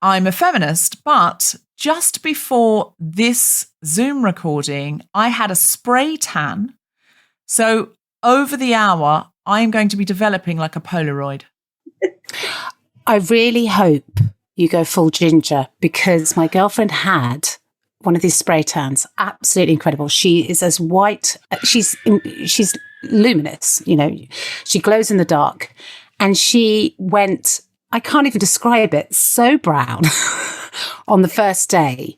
I'm a feminist, but just before this Zoom recording, I had a spray tan. So over the hour, I'm going to be developing like a Polaroid. I really hope you go full ginger, because my girlfriend had one of these spray tans. Absolutely incredible. She is as white. She's luminous, she glows in the dark. And she went, I can't even describe it, so brown on the first day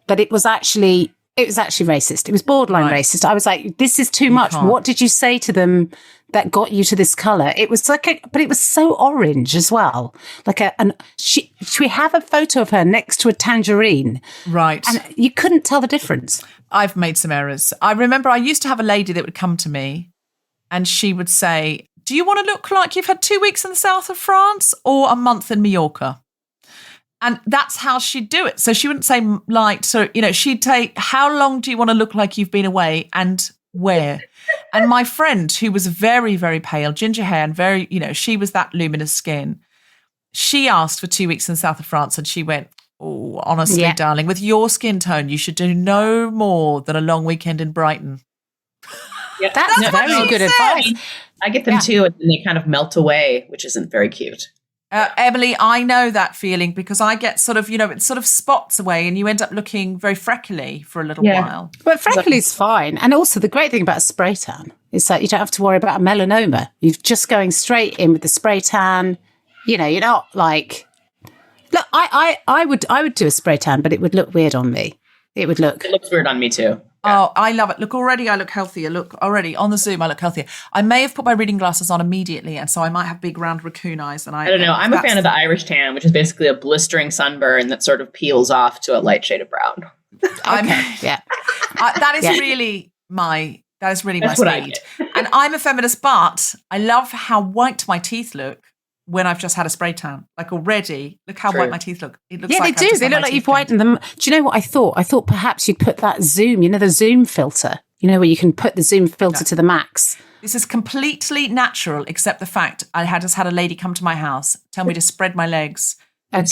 that it was actually racist. It was borderline racist. I was like, this is too much. What did you say to them that got you to this colour? It was but it was so orange as well. We have a photo of her next to a tangerine. Right. And you couldn't tell the difference. I've made some errors. I remember I used to have a lady that would come to me and she would say, do you want to look like you've had 2 weeks in the south of France or a month in Mallorca? And that's how she'd do it. So she wouldn't say she'd take, how long do you want to look like you've been away and where? And my friend, who was very, very pale, ginger hair and very, she was that luminous skin. She asked for 2 weeks in the south of France and she went, oh, honestly, darling, with your skin tone, you should do no more than a long weekend in Brighton. Yeah, that's very good advice. I get them too, and then they kind of melt away, which isn't very cute. Emily, I know that feeling because I get sort of, it sort of spots away and you end up looking very freckly for a little while. But freckly's fine. And also the great thing about a spray tan is that you don't have to worry about a melanoma. You're just going straight in with the spray tan. You're not like... Look, I would do a spray tan, but it would look weird on me. It looks weird on me too. Oh, I love it. Look, already I look healthier. Look, already on the Zoom, I look healthier. I may have put my reading glasses on immediately, and so I might have big round raccoon eyes. And I don't know. I'm a fan of the Irish tan, which is basically a blistering sunburn that sort of peels off to a light shade of brown. That is really my speed. And I'm a feminist, but I love how white my teeth look when I've just had a spray tan. Like already, look how white my teeth look. It looks like they do. They look like you've whitened them. Do you know what I thought? I thought perhaps you'd put that Zoom, the Zoom filter, where you can put the Zoom filter to the max. This is completely natural, except the fact I just had a lady come to my house, tell me to spread my legs. And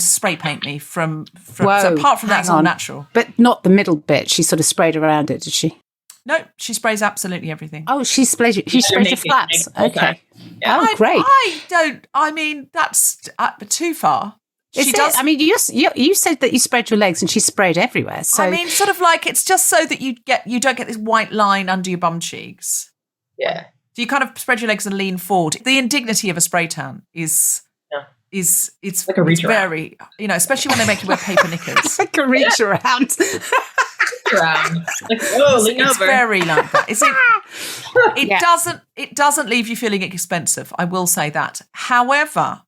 spray paint me from Whoa, so apart from that, it's all natural. But not the middle bit. She sort of sprayed around it, did she? No, she sprays absolutely everything. Oh, she sprays your flaps. Okay. Yeah. Oh, great. That's too far. She does. I mean, you said that you spread your legs and she sprayed everywhere. So I mean, sort of like it's just so that you don't get this white line under your bum cheeks. Yeah. So you kind of spread your legs and lean forward. The indignity of a spray tan is like a reach very, especially when they make you wear paper knickers. Like a reach around. Like, whoa, lean over. It's very like that. It doesn't leave you feeling expensive. I will say that. However,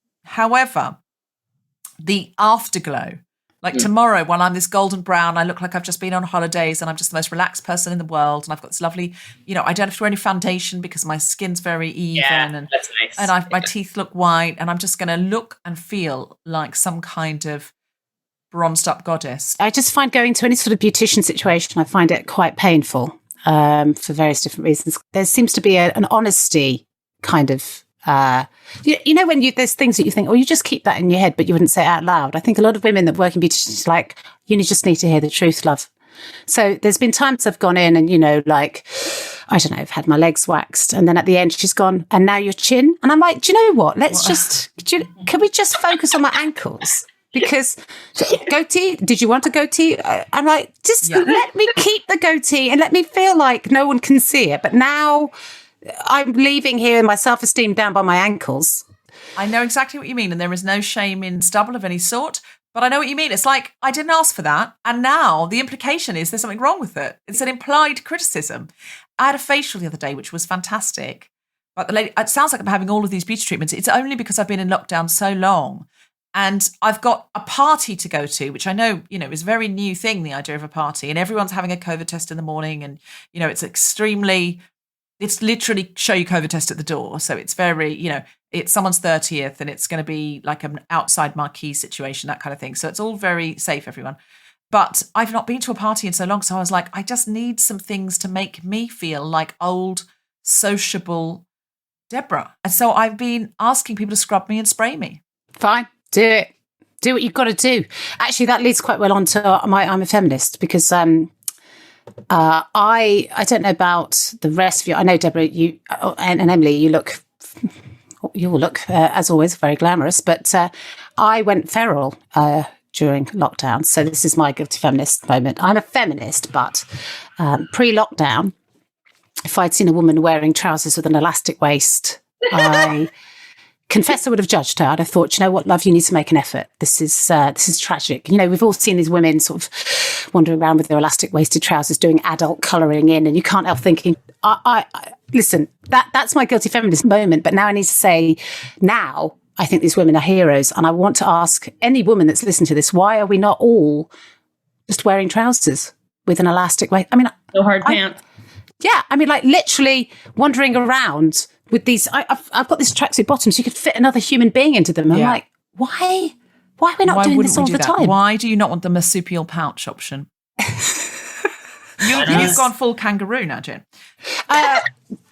the afterglow, like tomorrow, while I'm this golden brown, I look like I've just been on holidays and I'm just the most relaxed person in the world. And I've got this lovely, I don't have to wear any foundation because my skin's very even. And that's nice. And my teeth look white and I'm just going to look and feel like some kind of bronzed up goddess. I just find going to any sort of beautician situation, I find it quite painful for various different reasons. There seems to be an honesty kind of, when there's things that you think, you just keep that in your head, but you wouldn't say it out loud. I think a lot of women that work in beauticians like, you just need to hear the truth, love. So there's been times I've gone in and, I don't know, I've had my legs waxed. And then at the end, she's gone, and now your chin. And I'm like, do you know what? Can we just focus on my ankles? Because goatee, did you want a goatee? I'm like, let me keep the goatee and let me feel like no one can see it. But now I'm leaving here and my self-esteem down by my ankles. I know exactly what you mean. And there is no shame in stubble of any sort. But I know what you mean. It's like, I didn't ask for that. And now the implication is there's something wrong with it. It's an implied criticism. I had a facial the other day, which was fantastic. But the lady, it sounds like I'm having all of these beauty treatments. It's only because I've been in lockdown so long. And I've got a party to go to, which I know, is a very new thing, the idea of a party. And everyone's having a COVID test in the morning. And, it's literally show you COVID test at the door. So it's very, it's someone's 30th and it's going to be like an outside marquee situation, that kind of thing. So it's all very safe, everyone. But I've not been to a party in so long. So I was like, I just need some things to make me feel like old, sociable Deborah. And so I've been asking people to scrub me and spray me. Fine. Do it. Do what you've got to do. Actually, that leads quite well on to I'm a feminist, because I don't know about the rest of you. I know, Deborah, you and Emily, you all look as always very glamorous, but I went feral during lockdown. So this is my guilty feminist moment. I'm a feminist, but pre-lockdown, if I'd seen a woman wearing trousers with an elastic waist, I confess I would have judged her. I'd have thought, you know what, love, you need to make an effort. This is tragic. You know, we've all seen these women sort of wandering around with their elastic waisted trousers doing adult colouring in, and you can't help thinking, I listen, that's my guilty feminist moment. But now I need to say, now I think these women are heroes. And I want to ask any woman that's listened to this, why are we not all just wearing trousers with an elastic waist? I mean, no hard pants. Yeah, I mean, like literally wandering around with these. I've got these tracksuit bottoms. You could fit another human being into them. I'm like, why are we not doing this all the time? Why do you not want the marsupial pouch option? You've gone full kangaroo now, Jen.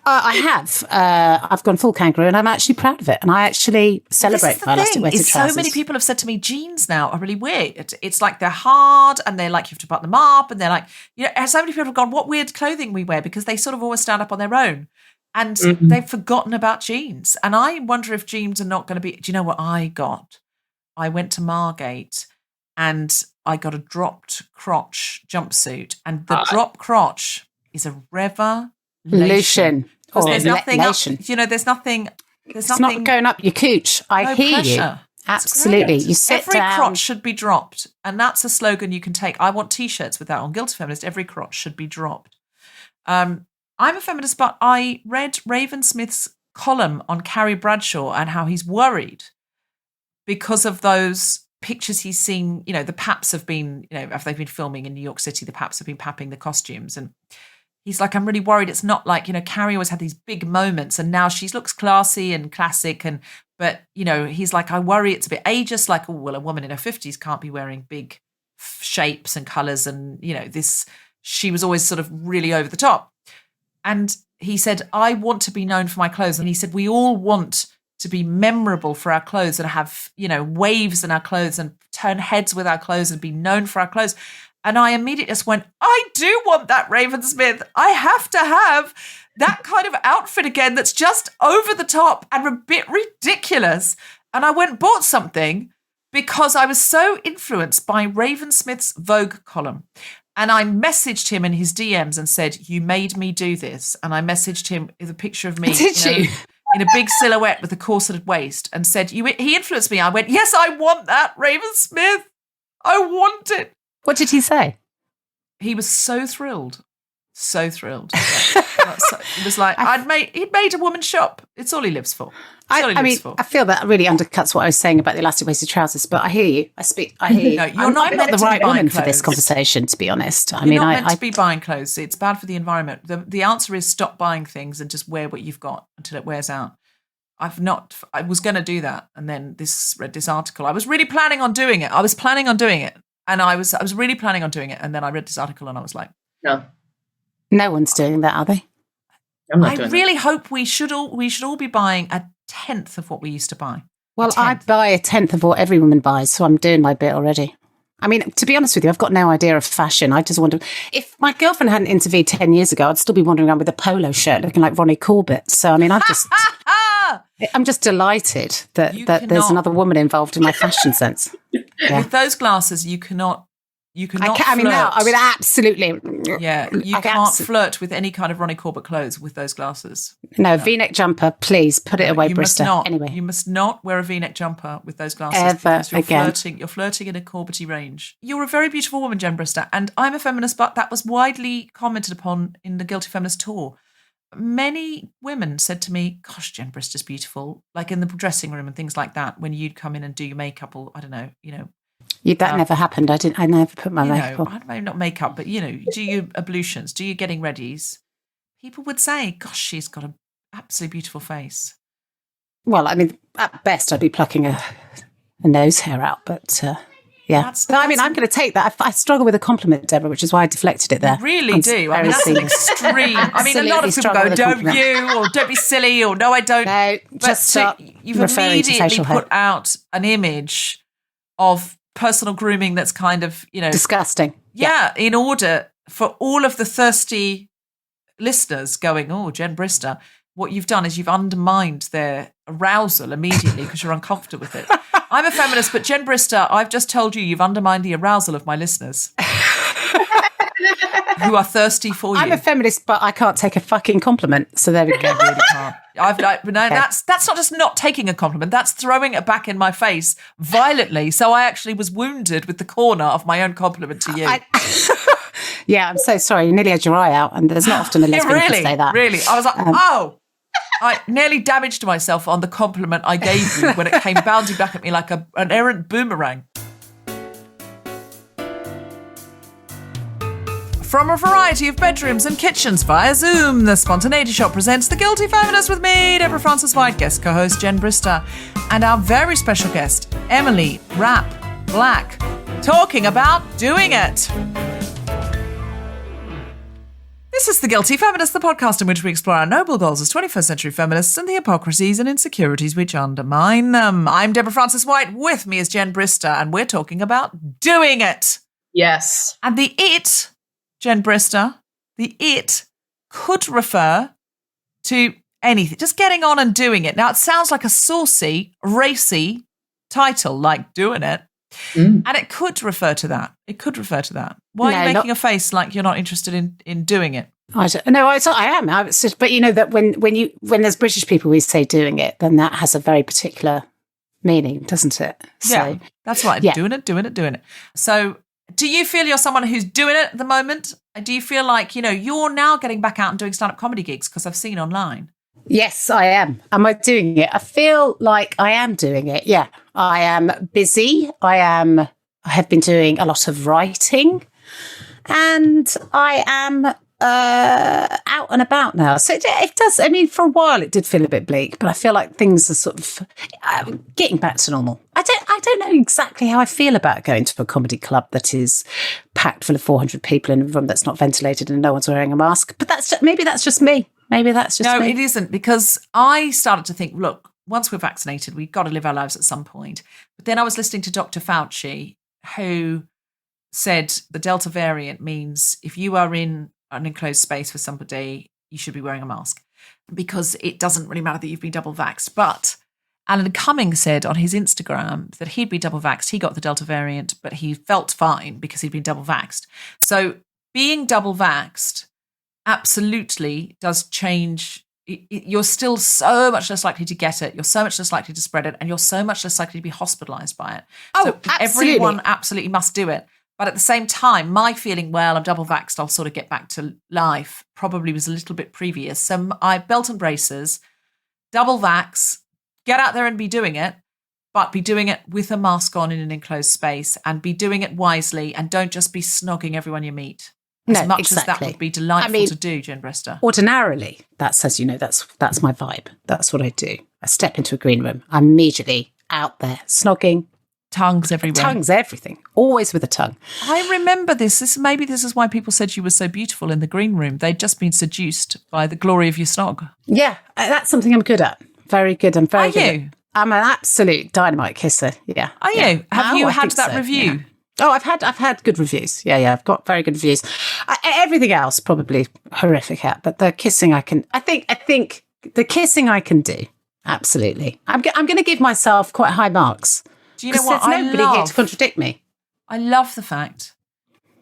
I have. I've gone full kangaroo, and I'm actually proud of it. And I actually celebrate my elastic waisted trousers. So many people have said to me, jeans now are really weird. It's like they're hard, and they're like you have to button them up, and they're like, you know, so many people have gone, what weird clothing we wear, because they sort of always stand up on their own, and they've forgotten about jeans. And I wonder if jeans are not going to be. Do you know what I got? I went to Margate, and I got a dropped crotch jumpsuit, and the drop crotch is a revelation. Because there's nothing up, you know, there's nothing. It's not going up your cooch. I hear pressure. You. Absolutely. You sit every down. crotch should be dropped. And that's a slogan you can take. I want T-shirts with that on. Guilty Feminist, every crotch should be dropped. I'm a feminist, but I read Raven Smith's column on Carrie Bradshaw and how he's worried because of those pictures he's seen. You know, the Paps have been, you know, if they've been filming in New York City, the Paps have been papping the costumes. And he's like, I'm really worried. It's not like, you know, Carrie always had these big moments and now she looks classy and classic. But, you know, he's like, I worry it's a bit ageist. Like, oh, well, a woman in her 50s can't be wearing big shapes and colours. And, you know, she was always sort of really over the top. And he said, I want to be known for my clothes. And he said, we all want to be memorable for our clothes and have, you know, waves in our clothes and turn heads with our clothes and be known for our clothes. And I immediately just went, I do want that, Raven Smith. I have to have that kind of outfit again that's just over the top and a bit ridiculous. And I went and bought something because I was so influenced by Raven Smith's Vogue column. And I messaged him in his DMs and said, you made me do this. And I messaged him with a picture of me in a big silhouette with a corseted waist and said, he influenced me. I went, yes, I want that, Raven Smith. I want it. What did he say? He was so thrilled. So thrilled. It was like, he'd made a woman shop. It's all he lives for. I feel that really undercuts what I was saying about the elastic-waisted trousers, but I hear you. I hear you. No, I'm not the right woman for this conversation, to be honest. You're not meant to be buying clothes. It's bad for the environment. The answer is stop buying things and just wear what you've got until it wears out. I was going to do that, and then read this article. I was really planning on doing it. And I was really planning on doing it, and then I read this article, and I was like, no one's doing that, are they? I really hope we should all be buying a 10th of what we used to buy. Well, I buy a 10th of what every woman buys, so I'm doing my bit already. I mean, to be honest with you, I've got no idea of fashion. I just wonder, if my girlfriend hadn't intervened 10 years ago, I'd still be wandering around with a polo shirt looking like Ronnie Corbett. So, I mean, I'm just delighted that there's another woman involved in my fashion sense. Yeah. With those glasses, you cannot flirt. Absolutely. Yeah, you can't flirt with any kind of Ronnie Corbett clothes with those glasses. No, V-neck jumper, please put it away, Brister. Anyway, you must not wear a V-neck jumper with those glasses. Ever again. You're flirting in a Corbetty range. You're a very beautiful woman, Jen Brister, and I'm a feminist, but that was widely commented upon in the Guilty Feminist tour. Many women said to me, gosh, Jen Brister's beautiful, like in the dressing room and things like that, when you'd come in and do your makeup or, I don't know, you know. That never happened. I never put my makeup on. Maybe not makeup, but, you know, do your ablutions, do your getting readies. People would say, gosh, she's got an absolutely beautiful face. Well, I mean, at best, I'd be plucking a nose hair out, but... yeah, I'm going to take that. I struggle with a compliment, Deborah, which is why I deflected it there. You really do. I mean, that's an extreme. I mean, a lot of people go, don't you, or don't be silly, or no, I don't. No, just stop. You've immediately put out an image of personal grooming that's kind of, disgusting. Yeah, in order for all of the thirsty listeners going, oh, Jen Brister, what you've done is you've undermined their arousal immediately because you're uncomfortable with it. I'm a feminist, but Jen Brister, I've just told you've undermined the arousal of my listeners who are thirsty for you. I'm a feminist, but I can't take a fucking compliment. So there we go. Really can't. That's not just not taking a compliment. That's throwing it back in my face violently. So I actually was wounded with the corner of my own compliment to you. Yeah, I'm so sorry. You nearly had your eye out, and there's not often a lesbian who can say that. Really, I was like, I nearly damaged myself on the compliment I gave you when it came bounding back at me like an errant boomerang. From a variety of bedrooms and kitchens via Zoom, the Spontaneity Shop presents The Guilty Feminist with me, Deborah Frances-White, guest co-host Jen Brister, and our very special guest, Emily Rapp Black, talking about doing it. This is The Guilty Feminist, the podcast in which we explore our noble goals as 21st century feminists and the hypocrisies and insecurities which undermine them. I'm Deborah Frances-White. With me is Jen Brister, and we're talking about doing it. Yes. And the it, Jen Brister, the it could refer to anything, just getting on and doing it. Now, it sounds like a saucy, racy title, like doing it. And it could refer to that. Why are you making a face like you're not interested in doing it? I am. But you know that when there's British people we say doing it, then that has a very particular meaning, doesn't it? Yeah, that's right. Yeah. Doing it. So do you feel you're someone who's doing it at the moment? Do you feel like, you're now getting back out and doing stand-up comedy gigs? Because I've seen online. Yes, I am. Am I doing it? I feel like I am doing it. Yeah, I am busy. I have been doing a lot of writing, and I am out and about now. So it does. I mean, for a while it did feel a bit bleak, but I feel like things are sort of getting back to normal. I don't know exactly how I feel about going to a comedy club that is packed full of 400 people in a room that's not ventilated and no one's wearing a mask. But maybe that's just me. No, it isn't, because I started to think, look, once we're vaccinated, we've got to live our lives at some point. But then I was listening to Dr. Fauci, who said the Delta variant means if you are in an enclosed space with somebody, you should be wearing a mask, because it doesn't really matter that you've been double vaxxed. But Alan Cumming said on his Instagram that he'd been double vaxxed. He got the Delta variant, but he felt fine because he'd been double vaxxed. So being double vaxxed absolutely does change. You're still so much less likely to get it. You're so much less likely to spread it, and you're so much less likely to be hospitalized by it. Oh, so absolutely. Everyone absolutely must do it. But at the same time, my feeling, well, I'm double vaxxed, I'll sort of get back to life, probably was a little bit previous. So I belt and braces, double vax, get out there and be doing it, but be doing it with a mask on in an enclosed space, and be doing it wisely, and don't just be snogging everyone you meet. As much as that would be delightful to do, Jen Brister. Ordinarily, that's, as you know, that's my vibe. That's what I do. I step into a green room, I'm immediately out there, snogging. Tongues everywhere. Tongues, everything. Always with a tongue. I remember this. Maybe this is why people said you were so beautiful in the green room. They'd just been seduced by the glory of your snog. Yeah, that's something I'm good at. Very good. I'm very good. Are you? I'm an absolute dynamite kisser. Yeah. Are you? Have you had that review? Yeah. Oh, I've had good reviews. Yeah, I've got very good reviews. Everything else probably horrific at, but the kissing I think the kissing I can do. Absolutely. I'm going to give myself quite high marks. Do you know what there's nobody here to contradict me. I love the fact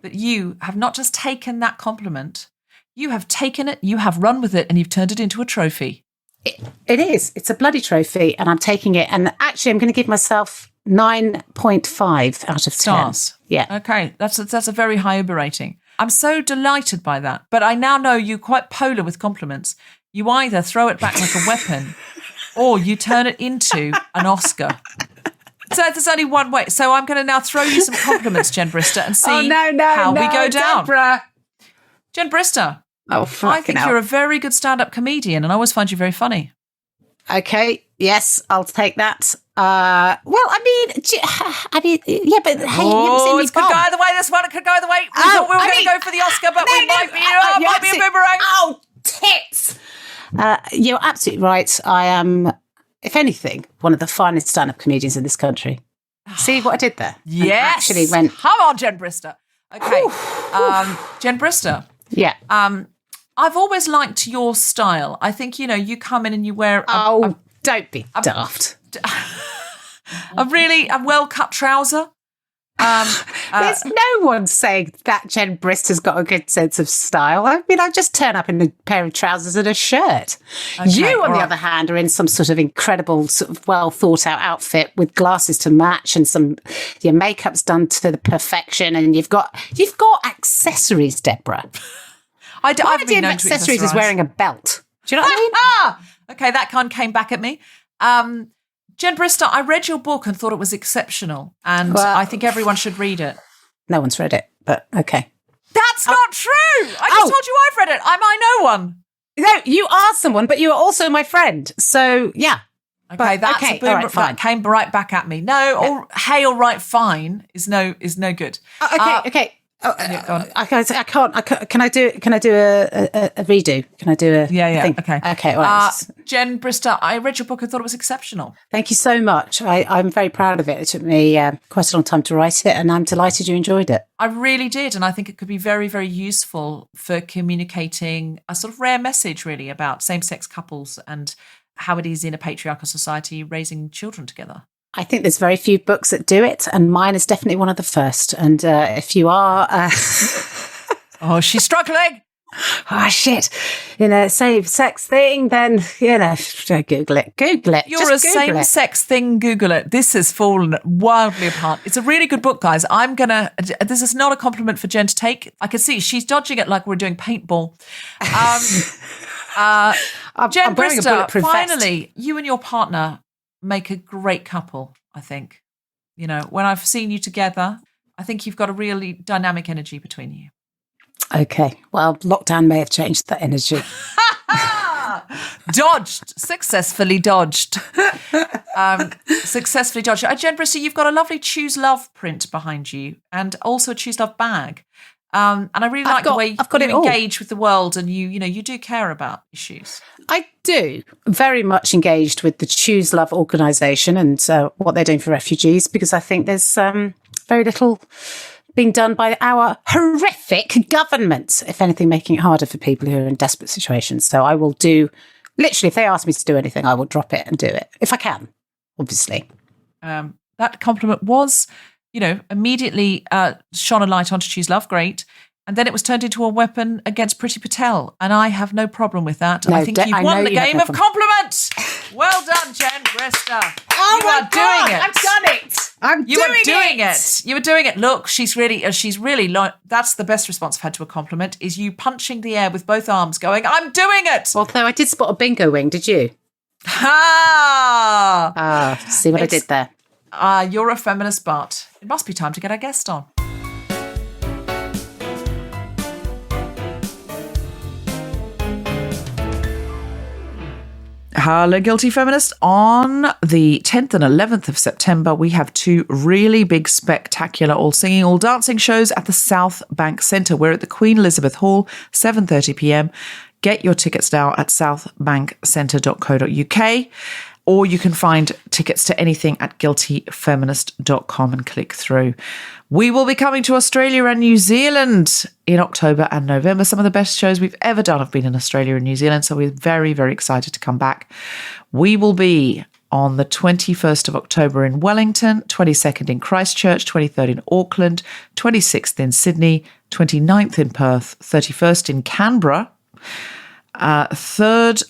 that you have not just taken that compliment, you have taken it, you have run with it, and you've turned it into a trophy. It is. It's a bloody trophy, and I'm taking it. And actually, I'm going to give myself 9.5 out of 10. Stars. Yeah. Okay. That's a very high Uber rating. I'm so delighted by that. But I now know you're quite polar with compliments. You either throw it back like a weapon or you turn it into an Oscar. So there's only one way. So I'm going to now throw you some compliments, Jen Brister, and see how we go down. Deborah. Jen Brister. Oh, I think you're a very good stand-up comedian, and I always find you very funny. Okay. Yes, I'll take that. Well, I mean, yeah, but hey, you haven't seen me it could go either way. This one, it could go either way. We thought we were going to go for the Oscar, but we might be a boomerang. Oh, tits! You're absolutely right. I am, if anything, one of the finest stand-up comedians in this country. See what I did there? Yes. Actually went. Come on, Jen Brister. Okay. Jen Brister. Yeah. I've always liked your style. I think, you come in and you wear don't be daft. A well-cut trouser. There's no one saying that Jen Brister's got a good sense of style. I mean, I just turn up in a pair of trousers and a shirt. Okay, you, on the other hand, are in some sort of incredible, sort of well thought out outfit with glasses to match and your makeup's done to the perfection, and you've got accessories, Deborah. I've My been idea of known to accessories is accessorize. wearing a belt. Do you know what I mean? Okay, that kind came back at me. Jen Brister, I read your book and thought it was exceptional, and I think everyone should read it. No one's read it, but okay. That's not true. I just told you I've read it. I know one. No, you are someone, but you are also my friend. So, yeah. Okay, that's a boom. all right, fine. That came right back at me. No, or hey, all right, fine is no good. Okay. Oh, Yeah, go on. I can't. Can I do a redo? Can I do a thing? Okay. All right. Jen Brister, I read your book and thought it was exceptional. Thank you so much. I'm very proud of it. It took me quite a long time to write it, and I'm delighted you enjoyed it. I really did, and I think it could be very, very useful for communicating a sort of rare message, really, about same-sex couples and how it is in a patriarchal society raising children together. I think there's very few books that do it, and mine is definitely one of the first. And if you are... Oh, she's struggling! Oh, shit. Same-sex thing, then, Google it. Google it. You're Just a Google it. same-sex thing, Google it. This has fallen wildly apart. It's a really good book, guys. This is not a compliment for Jen to take. I can see she's dodging it like we're doing paintball. Jen Brister, finally, you and your partner make a great couple, I think. When I've seen you together, I think you've got a really dynamic energy between you. Okay. Well, lockdown may have changed that energy. Successfully dodged. Jen Brister, you've got a lovely Choose Love print behind you and also a Choose Love bag. And I really like the way you engage with the world, and you do care about issues. I do. Very much engaged with the Choose Love organisation and what they're doing for refugees, because I think there's very little being done by our horrific government, if anything, making it harder for people who are in desperate situations. So I will do, literally, if they ask me to do anything, I will drop it and do it, if I can, obviously. That compliment was... immediately shone a light onto Choose Love, great. And then it was turned into a weapon against Priti Patel. And I have no problem with that. No, I think you've won the game of compliment. Well done, Jen Brister. Oh, my God, doing it. I've done it. You were doing it. Look, she's really, that's the best response I've had to a compliment, is you punching the air with both arms going, I'm doing it. Although I did spot a bingo wing, did you? See what I did there? You're a feminist, but it must be time to get our guest on. Hello, Guilty Feminist. On the 10th and 11th of September, we have two really big, spectacular, all singing, all dancing shows at the South Bank Centre. We're at the Queen Elizabeth Hall, 7:30 p.m. Get your tickets now at southbankcentre.co.uk. Or you can find tickets to anything at guiltyfeminist.com and click through. We will be coming to Australia and New Zealand in October and November. Some of the best shows we've ever done have been in Australia and New Zealand, so we're very, very excited to come back. We will be on the 21st of October in Wellington, 22nd in Christchurch, 23rd in Auckland, 26th in Sydney, 29th in Perth, 31st in Canberra, 3rd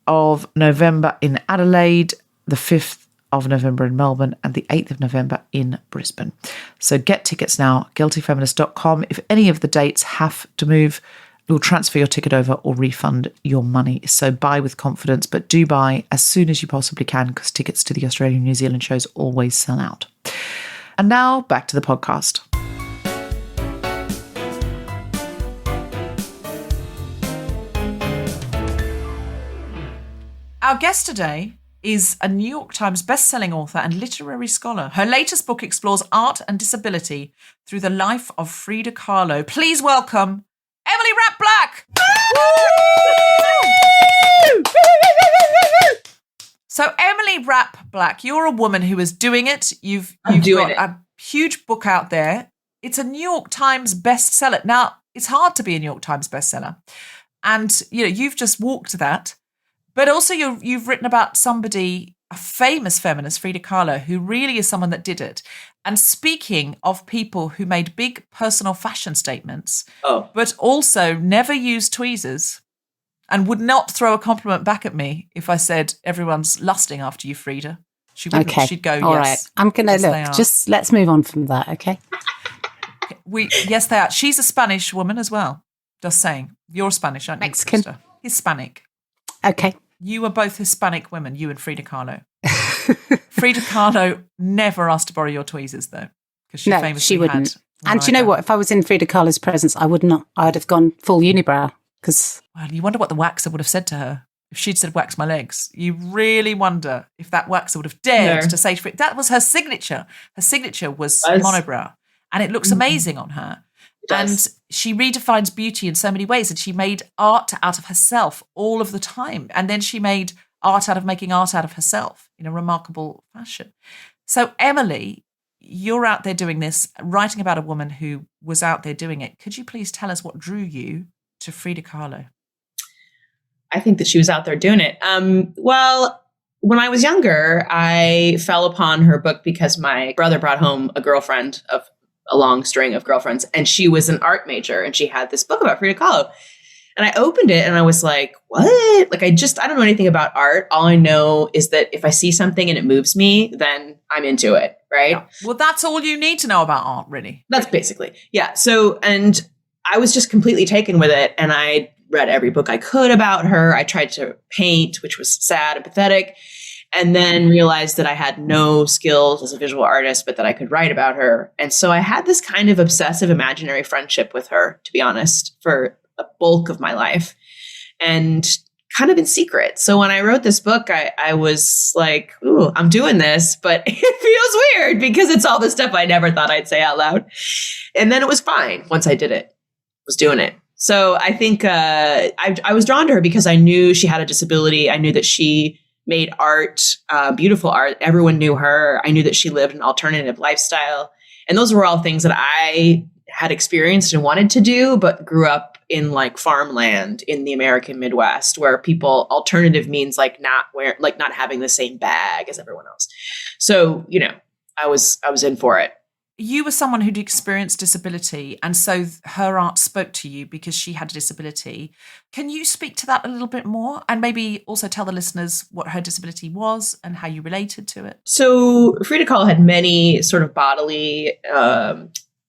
of November in Adelaide, the 5th of November in Melbourne, and the 8th of November in Brisbane. So get tickets now, guiltyfeminist.com. If any of the dates have to move, we'll transfer your ticket over or refund your money. So buy with confidence, but do buy as soon as you possibly can, because tickets to the Australian New Zealand shows always sell out. And now back to the podcast. Our guest today is a New York Times bestselling author and literary scholar. Her latest book explores art and disability through the life of Frida Kahlo. Please welcome Emily Rapp Black. So Emily Rapp Black, you're a woman who is doing it. You've doing got a huge book out there. It's a New York Times bestseller. Now, it's hard to be a New York Times bestseller. And, you've just walked that. But also you've written about somebody, a famous feminist, Frida Kahlo, who really is someone that did it. And speaking of people who made big personal fashion statements, but also never used tweezers and would not throw a compliment back at me if I said everyone's lusting after you, Frida. She wouldn't. Okay. She'd go, All yes. right. I'm going to yes, look. Just let's move on from that, okay? Yes, they are. She's a Spanish woman as well. Just saying. You're Spanish, aren't you? Mexican. Sister? Hispanic. Okay. You are both Hispanic women, you and Frida Kahlo. Frida Kahlo never asked to borrow your tweezers, though, because she famously she wouldn't. had. And do you know what? If I was in Frida Kahlo's presence, I would not. I'd have gone full unibrow because. Well, you wonder what the waxer would have said to her if she'd said, "Wax my legs." You really wonder if that waxer would have dared to say to Frida. That was her signature. Her signature was monobrow, and it looks amazing on her. And she redefines beauty in so many ways. And she made art out of herself all of the time. And then she made art out of making art out of herself in a remarkable fashion. So, Emily, you're out there doing this, writing about a woman who was out there doing it. Could you please tell us what drew you to Frida Kahlo? I think that she was out there doing it. Well, when I was younger, I fell upon her book because my brother brought home a girlfriend of a long string of girlfriends, and she was an art major, and she had this book about Frida Kahlo. And I opened it and I was like, what? Like, I don't know anything about art. All I know is that if I see something and it moves me, then I'm into it. Right. Yeah. Well, that's all you need to know about art, really. That's basically. Yeah. So, and I was just completely taken with it. And I read every book I could about her. I tried to paint, which was sad and pathetic. And then realized that I had no skills as a visual artist, but that I could write about her. And so I had this kind of obsessive imaginary friendship with her, to be honest, for a bulk of my life, and kind of in secret. So when I wrote this book, I was like, ooh, I'm doing this, but it feels weird because it's all the stuff I never thought I'd say out loud. And then it was fine once I did it, was doing it. So I think I was drawn to her because I knew she had a disability. I knew that she made art, beautiful art. Everyone knew her. I knew that she lived an alternative lifestyle. And those were all things that I had experienced and wanted to do, but grew up in like farmland in the American Midwest, where alternative means like not having the same bag as everyone else. So, I was in for it. You were someone who'd experienced disability, and so her art spoke to you because she had a disability. Can you speak to that a little bit more, and maybe also tell the listeners what her disability was and how you related to it? So Frida Kahlo had many sort of bodily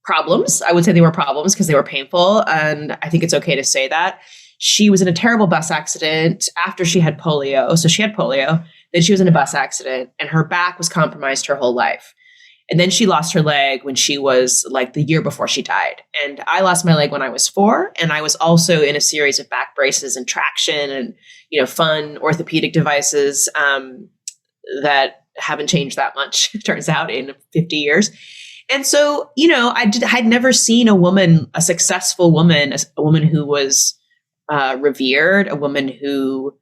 problems. I would say they were problems because they were painful, and I think it's okay to say that. She was in a terrible bus accident after she had polio. So she had polio, then she was in a bus accident, and her back was compromised her whole life. And then she lost her leg when she was like the year before she died. And I lost my leg when I was 4. And I was also in a series of back braces and traction and, fun orthopedic devices that haven't changed that much, it turns out, in 50 years. And so, I'd never seen a successful woman, a woman who was revered, a woman who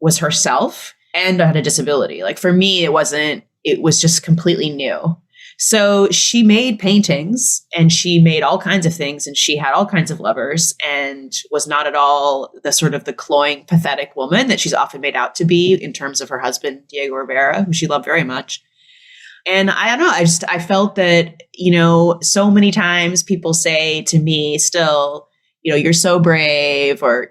was herself and had a disability. Like for me, it was just completely new. So she made paintings and she made all kinds of things and she had all kinds of lovers and was not at all the sort of the cloying, pathetic woman that she's often made out to be in terms of her husband, Diego Rivera, who she loved very much. And I don't know, I felt that, so many times people say to me still, you're so brave, or,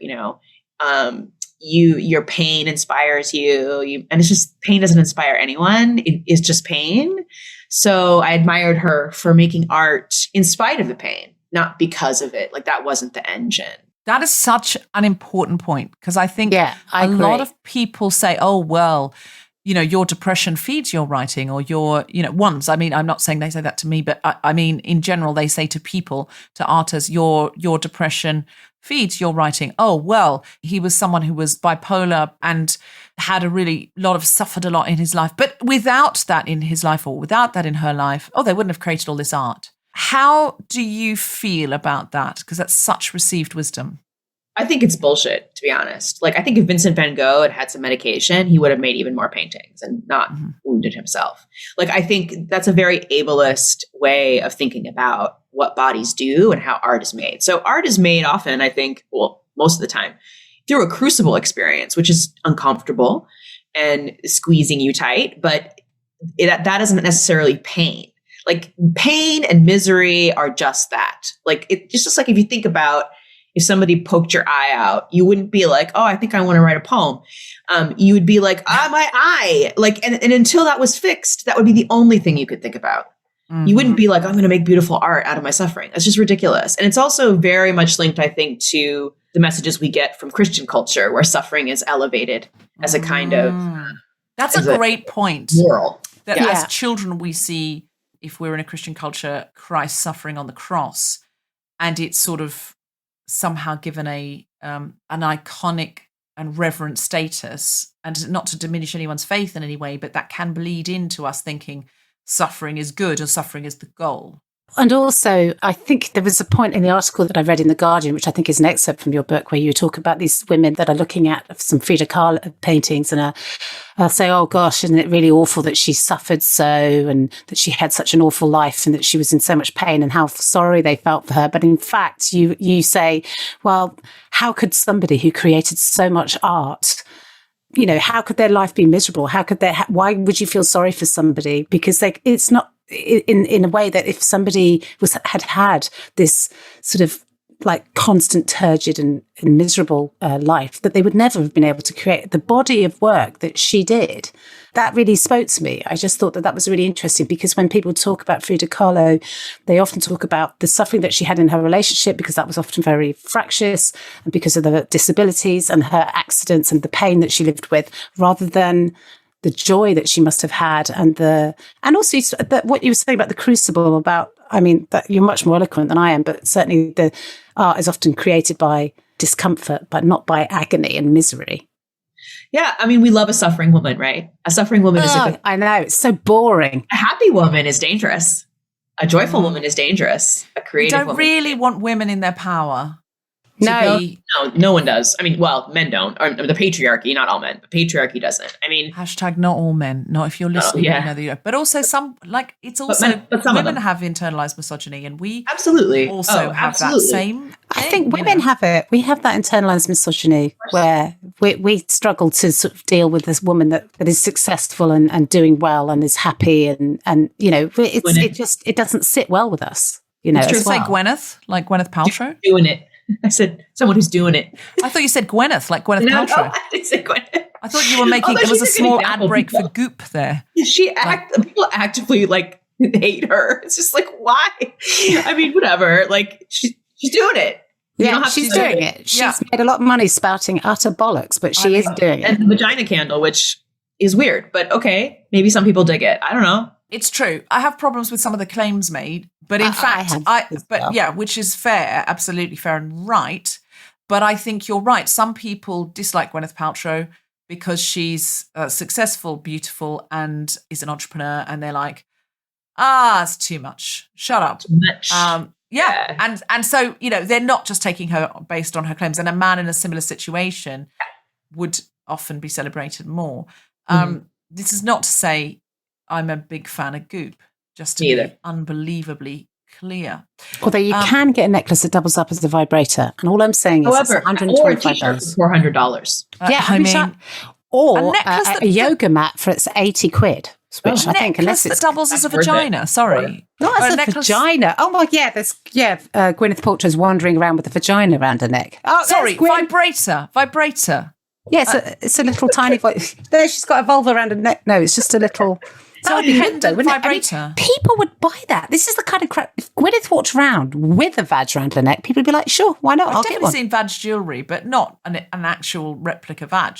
your pain inspires you. And it's just, pain doesn't inspire anyone. It is just pain. So I admired her for making art in spite of the pain, not because of it. Like that wasn't the engine. That is such an important point, because I think I agree. lot of people say, oh, well, your depression feeds your writing, or ones. I mean, I'm not saying they say that to me, but I mean, in general, they say to people, to artists, your depression feeds your writing. Oh, well, he was someone who was bipolar and had suffered a lot in his life. But without that in his life, or without that in her life, they wouldn't have created all this art. How do you feel about that? Because that's such received wisdom. I think it's bullshit, to be honest. Like, I think if Vincent van Gogh had some medication, he would have made even more paintings and not wounded himself. Like, I think that's a very ableist way of thinking about what bodies do and how art is made. So art is made often, I think, well, most of the time, through a crucible experience, which is uncomfortable and squeezing you tight, but that isn't necessarily pain. Like, pain and misery are just that. Like, it's just like if you think about if somebody poked your eye out, you wouldn't be like, oh, I think I want to write a poem. You would be like, my eye. Like, and until that was fixed, that would be the only thing you could think about. Mm-hmm. You wouldn't be like, I'm going to make beautiful art out of my suffering. That's just ridiculous. And it's also very much linked, I think, to the messages we get from Christian culture, where suffering is elevated as a kind of... That's a great point. Moral. That as children, we see, if we're in a Christian culture, Christ suffering on the cross. And it's sort of somehow given an iconic and reverent status, and not to diminish anyone's faith in any way, but that can bleed into us thinking suffering is good or suffering is the goal. And also, I think there was a point in the article that I read in The Guardian, which I think is an excerpt from your book, where you talk about these women that are looking at some Frida Kahlo paintings and say, oh gosh, isn't it really awful that she suffered so, and that she had such an awful life, and that she was in so much pain, and how sorry they felt for her. But in fact, you say, well, how could somebody who created so much art, you know, how could their life be miserable? How could why would you feel sorry for somebody? Because it's not in a way that if somebody had this sort of like constant turgid and miserable life, that they would never have been able to create the body of work that she did. That really spoke to me. I just thought that was really interesting, because when people talk about Frida Kahlo, they often talk about the suffering that she had in her relationship, because that was often very fractious, and because of the disabilities and her accidents and the pain that she lived with, rather than the joy that she must have had, and also what you were saying about the crucible, about, I mean, that you're much more eloquent than I am, but certainly the art is often created by discomfort, but not by agony and misery. Yeah, I mean, we love a suffering woman, right? A suffering woman is a good... I know, it's so boring. A happy woman is dangerous. A joyful woman is dangerous. A creative woman. We don't really want women in their power. No one does. I mean, well, men don't. Or the patriarchy, not all men, but patriarchy doesn't. I mean, # not all men. Not if you're listening. You know that you don't. But also some, like, it's also women have internalized misogyny, and we absolutely also have that same thing. I think women have it. We have that internalized misogyny where we struggle to sort of deal with this woman that is successful and doing well and is happy, and you know, it doesn't sit well with us. You know, it's true. Say Gwyneth, like Gwyneth Paltrow, doing it. I said someone who's doing it. I thought you said Gwyneth, like Gwyneth Paltrow. No, I didn't say Gwyneth. I thought you were making, there was a small ad break for Goop there. People actively like hate her. It's just like, why? I mean, whatever. Like, she's doing it. Yeah, she's doing it. She's made a lot of money spouting utter bollocks, but she is doing it. And the vagina candle, which is weird, but okay. Maybe some people dig it. I don't know. It's true. I have problems with some of the claims made, but in fact, which is fair, absolutely fair and right. But I think you're right. Some people dislike Gwyneth Paltrow because she's successful, beautiful, and is an entrepreneur, and they're like, it's too much. Shut up. Too much. And so, you know, they're not just taking her based on her claims. And a man in a similar situation would often be celebrated more. This is not to say I'm a big fan of Goop, just to be unbelievably clear. Although you can get a necklace that doubles up as a vibrator, and all I'm saying is it's $125. $400. Or a yoga mat for it's £80, which I think, unless it's that doubles as a vagina. Sorry, not as a vagina. Oh my, Gwyneth Paltrow's wandering around with a vagina around her neck. Oh, sorry, vibrator. Yeah, it's a little tiny. There, she's got a vulva around her neck. No, it's just a little. That would be good, though, wouldn't it? I mean, people would buy that. This is the kind of crap. If Gwyneth walked around with a vag around her neck, people would be like, sure, why not? I've definitely seen vag jewellery, but not an actual replica vag.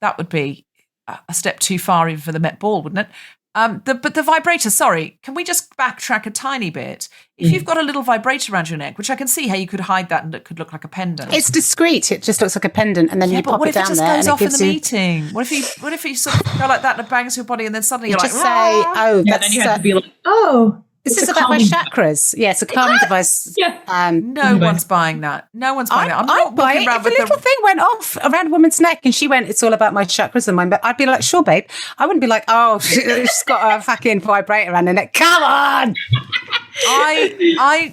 That would be a step too far even for the Met Ball, wouldn't it? But the vibrator, sorry, can we just backtrack a tiny bit? If you've got a little vibrator around your neck, which I can see how you could hide that and it could look like a pendant. It's discreet. It just looks like a pendant, and then you pop it down there. What if it just goes off in the meeting? What if you sort of go like that and it bangs your body, and then suddenly you're like, just say, then you have to be like, This is about my chakras. Yeah, it's a calming device. Yeah. No one's buying that. No one's buying that. I'm not walking around with a little thing went off around a woman's neck and she went, it's all about my chakras and mine. But I'd be like, sure, babe. I wouldn't be like, oh, she's got a fucking vibrator around her neck. Come on.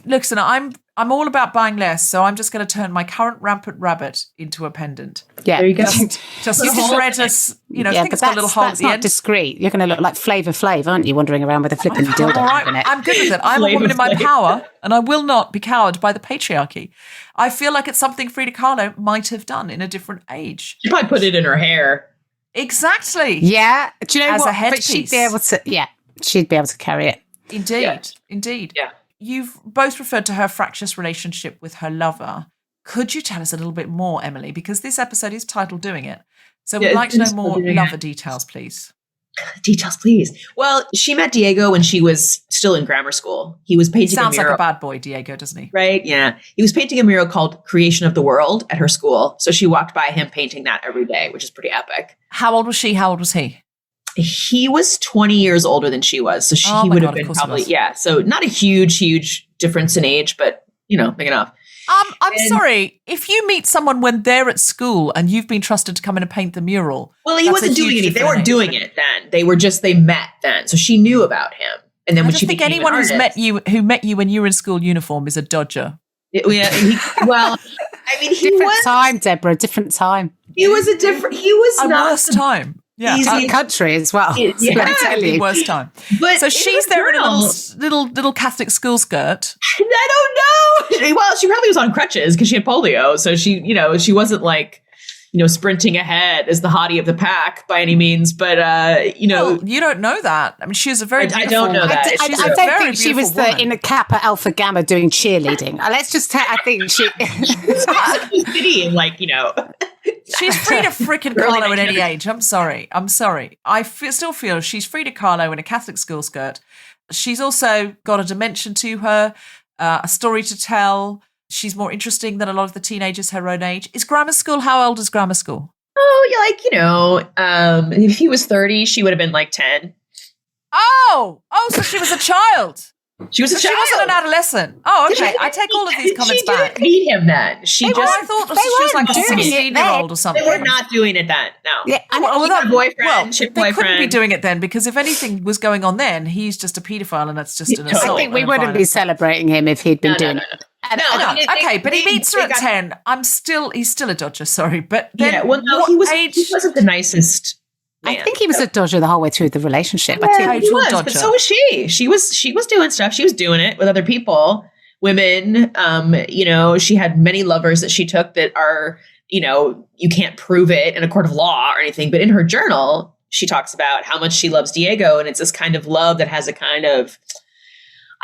Listen, I'm all about buying less, so I'm just going to turn my current rampant rabbit into a pendant. Yeah, there you go. Just thread us, think it's got a little hole at the end. That's not discreet. You're going to look like Flavor Flav, around you, wandering around with a flipping dildo in it. I'm good with it. I'm a woman in my power, and I will not be cowed by the patriarchy. I feel like it's something Frida Kahlo might have done in a different age. She might put it in her hair. Exactly. Yeah. Do you know as what? a headpiece. But she'd be able to carry it. Indeed. Yeah. You've both referred to her fractious relationship with her lover. Could you tell us a little bit more, Emily? Because this episode is titled Doing It. So we'd like to know more lover details, please. Details, please. Well, she met Diego when she was still in grammar school. He was painting a mural. Sounds like a bad boy, Diego, doesn't he? Right? Yeah. He was painting a mural called Creation of the World at her school. So she walked by him painting that every day, which is pretty epic. How old was she? How old was he? He was 20 years older than she was. So he would have been probably, so not a huge difference in age, but, big enough. I'm sorry. If you meet someone when they're at school and you've been trusted to come in and paint the mural. Well, he wasn't doing anything. They weren't doing it then. They met then. So she knew about him. And then when she became anyone who met you when you were in school uniform is a dodger. He different time, Deborah, different time. He was a worse time. Yeah, easy country as well. Let me tell you, worst time. But so she's there in a little Catholic school skirt. I don't know. Well, she probably was on crutches because she had polio, so she wasn't like sprinting ahead as the hottie of the pack by any means. But well, you don't know that. I mean, she was a very. I don't know that. I don't think she was in a Kappa Alpha Gamma doing cheerleading. Let's just. I think she. She's Frida freaking Kahlo at any age. I'm sorry. I still feel she's Frida Kahlo in a Catholic school skirt. She's also got a dimension to her, a story to tell. She's more interesting than a lot of the teenagers her own age. Is grammar school? How old is grammar school? Oh, if he was 30, she would have been like 10. Oh, so she was a child. She was a child. She wasn't an adolescent. Oh, okay. I take all of these comments back. She didn't meet him then. I thought she was like a 16-year-old or something. They were not doing it then. No. Yeah, they couldn't be doing it then because if anything was going on then, he's just a paedophile and that's just an assault. I think we wouldn't be celebrating him if he'd been doing it. No. Okay, but he meets her at 10. He's still a dodger, sorry. But then he wasn't the nicest. Man. I think he was a dodger the whole way through the relationship. Yeah, he was, but so was she. She was doing stuff. She was doing it with other people, women. She had many lovers that she took that are, you can't prove it in a court of law or anything. But in her journal, she talks about how much she loves Diego, and it's this kind of love that has a kind of,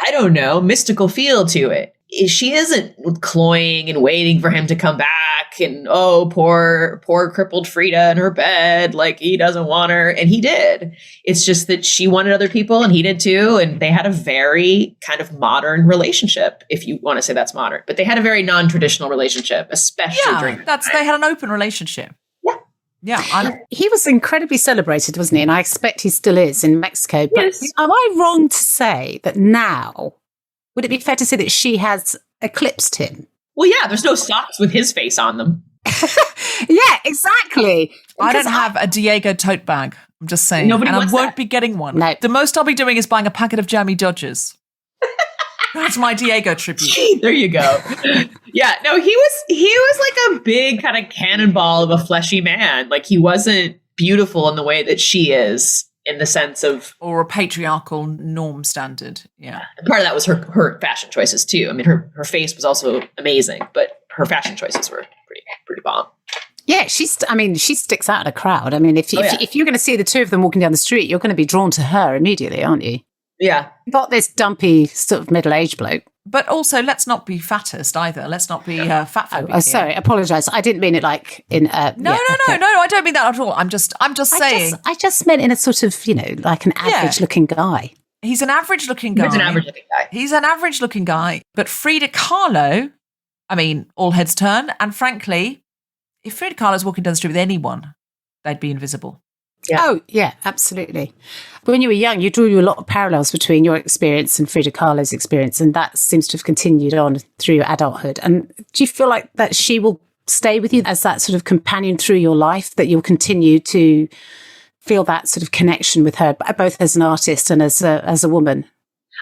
I don't know, mystical feel to it. She isn't cloying and waiting for him to come back and, poor crippled Frida in her bed, like he doesn't want her. And he did. It's just that she wanted other people and he did too. And they had a very kind of modern relationship, if you want to say that's modern. But they had a very non-traditional relationship, especially during they had an open relationship. Yeah. He was incredibly celebrated, wasn't he? And I expect he still is in Mexico. But yes. Am I wrong to say that now... Would it be fair to say that she has eclipsed him? Well, yeah, there's no socks with his face on them. Yeah, exactly. I don't have a Diego tote bag. I'm just saying. Nobody wants won't be getting one. No. The most I'll be doing is buying a packet of jammy Dodgers. That's my Diego tribute. There you go. Yeah, no, he was like a big kind of cannonball of a fleshy man. Like he wasn't beautiful in the way that she is. In the sense of... Or a patriarchal norm standard, yeah. And part of that was her fashion choices, too. I mean, her face was also amazing, but her fashion choices were pretty bomb. Yeah, she sticks out in a crowd. I mean, if you're going to see the two of them walking down the street, you're going to be drawn to her immediately, aren't you? Yeah. Not this dumpy sort of middle-aged bloke. But also, let's not be fattest either. Let's not be fat-phobic. Oh, sorry, apologise. I didn't mean it like in. No, I don't mean that at all. I'm just saying. I just meant in a sort of, like an average-looking guy. He's an average-looking guy. He's an average-looking guy. But Frida Kahlo, I mean, all heads turn. And frankly, if Frida Kahlo's walking down the street with anyone, they'd be invisible. Yeah. Oh, yeah, absolutely. When you were young, you drew a lot of parallels between your experience and Frida Kahlo's experience, and that seems to have continued on through your adulthood. And do you feel like that she will stay with you as that sort of companion through your life, that you'll continue to feel that sort of connection with her, both as an artist and as a woman?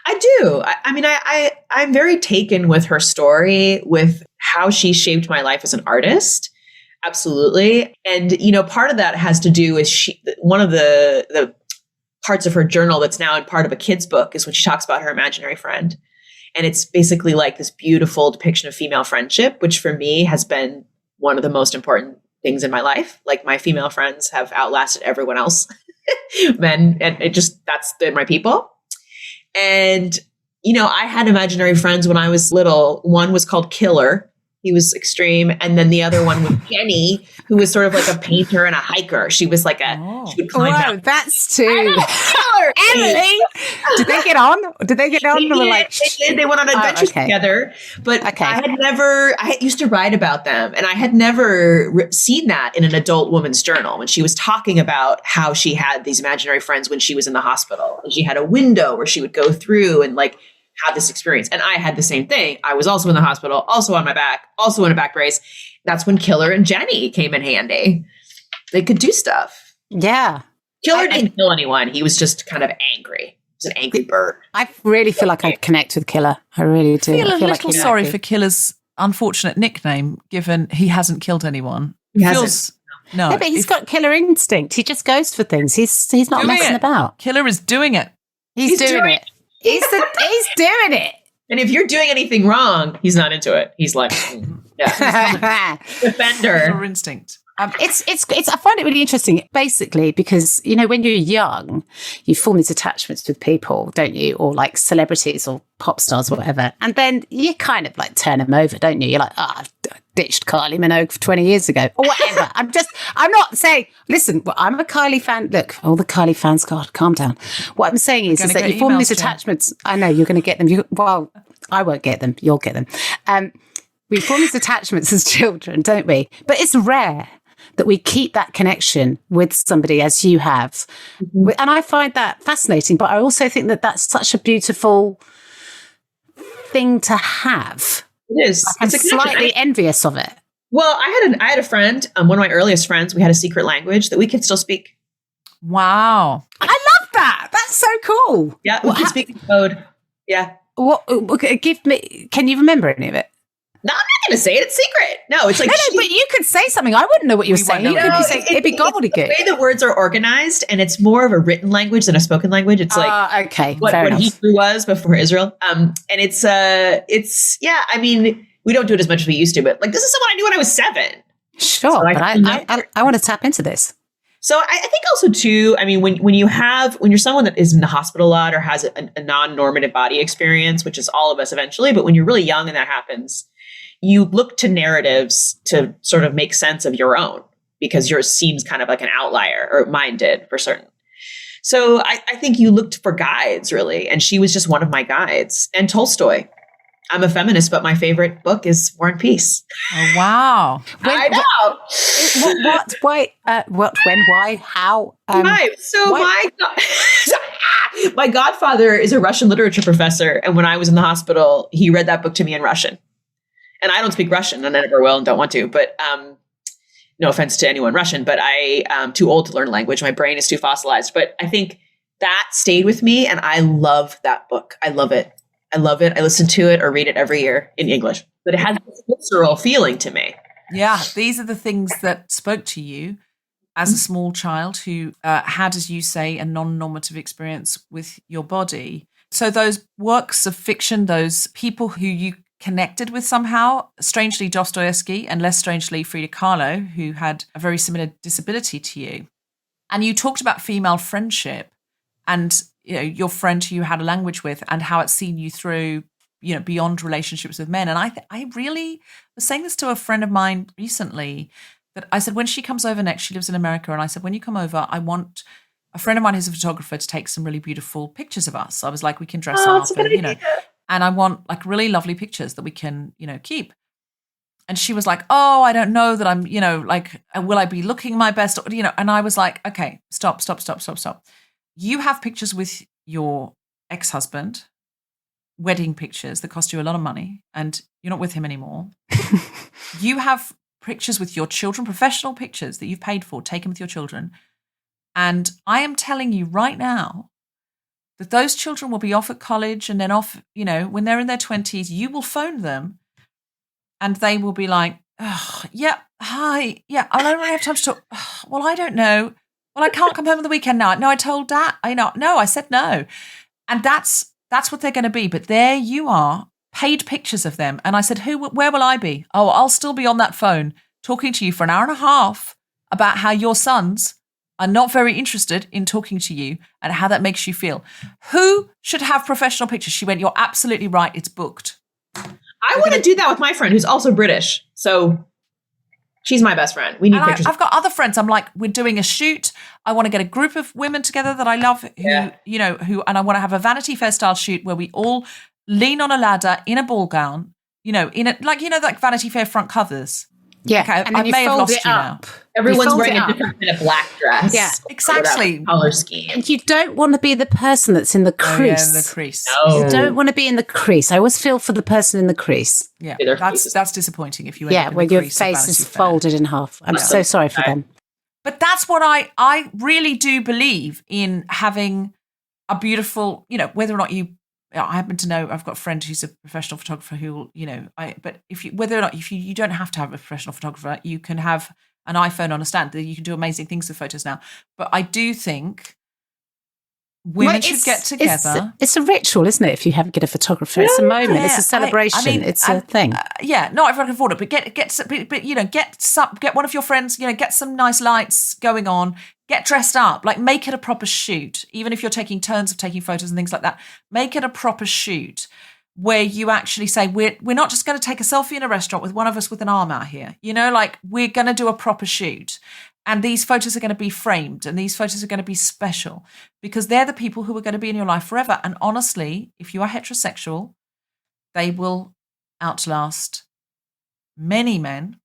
I do. I mean, I'm very taken with her story, with how she shaped my life as an artist. Absolutely. And, part of that has to do with one of the parts of her journal that's now in part of a kid's book is when she talks about her imaginary friend. And it's basically like this beautiful depiction of female friendship, which for me has been one of the most important things in my life. Like my female friends have outlasted everyone else, men, and they're my people. And, I had imaginary friends when I was little. One was called Killer. He was extreme. And then the other one was Jenny, who was sort of like a painter and a hiker. She was like she would climb mountains. That's too. Emily! Did they get on? They did. They went on adventures together. But I used to write about them. And I had never seen that in an adult woman's journal when she was talking about how she had these imaginary friends when she was in the hospital. And she had a window where she would go through and have this experience. And I had the same thing. I was also in the hospital, also on my back, also in a back brace. That's when Killer and Jenny came in handy. They could do stuff. Yeah. Killer didn't kill anyone. He was just kind of angry. He was an angry bird. I really feel like I connect with Killer. I really do. I feel a little sorry for Killer's unfortunate nickname, given he hasn't killed anyone. No, but he's got killer instinct. He just goes for things. He's not messing about. Killer is doing it. He's doing it. He's doing it. And if you're doing anything wrong, he's not into it. He's like, defender. Killer instinct. It's. I find it really interesting, basically, because when you're young, you form these attachments with people, don't you, or like celebrities or pop stars or whatever, and then you kind of like turn them over, don't you? You're like, I ditched Kylie Minogue 20 years ago, or whatever. I'm not saying. Listen, I'm a Kylie fan. Look, all the Kylie fans, God, calm down. What I'm saying is that you form these attachments. I know you're going to get them. Well, I won't get them. You'll get them. We form these attachments as children, don't we? But it's rare that we keep that connection with somebody as you have. Mm-hmm. And I find that fascinating, but I also think that that's such a beautiful thing to have. It is. I'm slightly envious of it. Well, I had a friend, one of my earliest friends, we had a secret language that we could still speak. Wow. I love that. That's so cool. Yeah, we can speak in code. Yeah. Can you remember any of it? No, I'm not going to say it. It's secret. No, it's like... No, but you could say something. I wouldn't know what you were saying. It'd be gobbledygook. The way the words are organized, and it's more of a written language than a spoken language. It's like okay, what Hebrew was before Israel. And it's I mean, we don't do it as much as we used to, but like this is someone I knew when I was 7. Sure, so but I want to tap into this. So I think also too, I mean, when you're someone that is in the hospital a lot or has a non-normative body experience, which is all of us eventually, but when you're really young and that happens, you look to narratives to sort of make sense of your own because yours seems kind of like an outlier, or mine did for certain. So I think you looked for guides, really. And she was just one of my guides. And Tolstoy. I'm a feminist, but my favorite book is War and Peace. Oh, wow. I know. What? Why? What? When? Why? How? Right. So my godfather is a Russian literature professor. And when I was in the hospital, he read that book to me in Russian. And I don't speak Russian, and I never will and don't want to, but no offense to anyone Russian, but I'm too old to learn language. My brain is too fossilized. But I think that stayed with me, and I love that book. I love it. I listen to it or read it every year in English. But it has this visceral feeling to me. Yeah, these are the things that spoke to you as a small child who had, as you say, a non-normative experience with your body. So those works of fiction, those people who you connected with somehow, strangely Dostoevsky and less strangely Frida Kahlo, who had a very similar disability to you. And you talked about female friendship and your friend who you had a language with and how it's seen you through, beyond relationships with men. And I really was saying this to a friend of mine recently, that I said, when she comes over next, she lives in America, and I said, when you come over, I want a friend of mine who's a photographer to take some really beautiful pictures of us. I was like, we can dress up and, and I want like really lovely pictures that we can, keep. And she was like, oh, I don't know that I'm, like, will I be looking my best? And I was like, okay, stop. You have pictures with your ex-husband, wedding pictures that cost you a lot of money, and you're not with him anymore. You have pictures with your children, professional pictures that you've paid for, taken with your children. And I am telling you right now that those children will be off at college and then off, when they're in their 20s, you will phone them and they will be like, oh, yeah, hi, yeah, I don't really have time to talk. Oh, well, I don't know. Well, I can't come home on the weekend now. No, I told Dad. No, I said no. And that's what they're going to be. But there you are, paid pictures of them. And I said, where will I be? Oh, I'll still be on that phone talking to you for an hour and a half about how your sons are not very interested in talking to you and how that makes you feel. Who should have professional pictures? She went, you're absolutely right. It's booked. I want to do that with my friend who's also British. So she's my best friend. We need pictures. I've got other friends. I'm like, we're doing a shoot. I want to get a group of women together that I love and I want to have a Vanity Fair style shoot where we all lean on a ladder in a ball gown, like Vanity Fair front covers. Yeah. Okay, and then I may have lost you now. Everyone's wearing a different kind of black dress. Yeah, exactly. Color scheme. And you don't want to be the person that's in the crease. Oh, yeah, in the crease. No. You don't want to be in the crease. I always feel for the person in the crease. Yeah, that's disappointing if you end up in where the your crease face is folded in half. I'm so sorry for them. But that's what I really do believe in, having a beautiful, whether or not I happen to know, I've got a friend who's a professional photographer who, but whether or not you don't have to have a professional photographer, you can have an iPhone on a stand. You can do amazing things with photos now. But I do think women should get together. It's a ritual, isn't it? If you haven't get a photographer, it's a moment. Yeah, it's a celebration. It's a thing. Not everyone can afford it, but get one of your friends. Get some nice lights going on. Get dressed up. Like, make it a proper shoot. Even if you're taking turns of taking photos and things like that, make it a proper shoot where you actually say, we're not just going to take a selfie in a restaurant with one of us with an arm out here. We're going to do a proper shoot. And these photos are going to be framed, and these photos are going to be special because they're the people who are going to be in your life forever. And honestly, if you are heterosexual, they will outlast many men.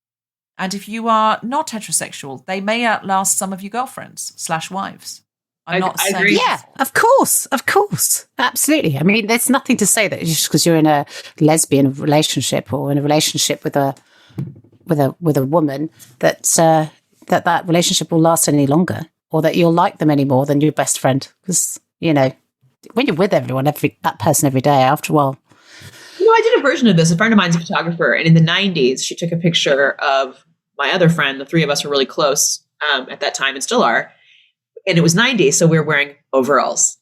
And if you are not heterosexual, they may outlast some of your girlfriends/wives. I'm not saying. Agree. Yeah, of course. Absolutely. I mean, there's nothing to say that just because you're in a lesbian relationship or in a relationship with a woman that relationship will last any longer, or that you'll like them any more than your best friend. Because, when you're with everyone, that person every day, after a while. I did a version of this. A friend of mine's a photographer, and in the 90s, she took a picture of my other friend. The three of us were really close at that time and still are. And it was 90s, so we were wearing overalls.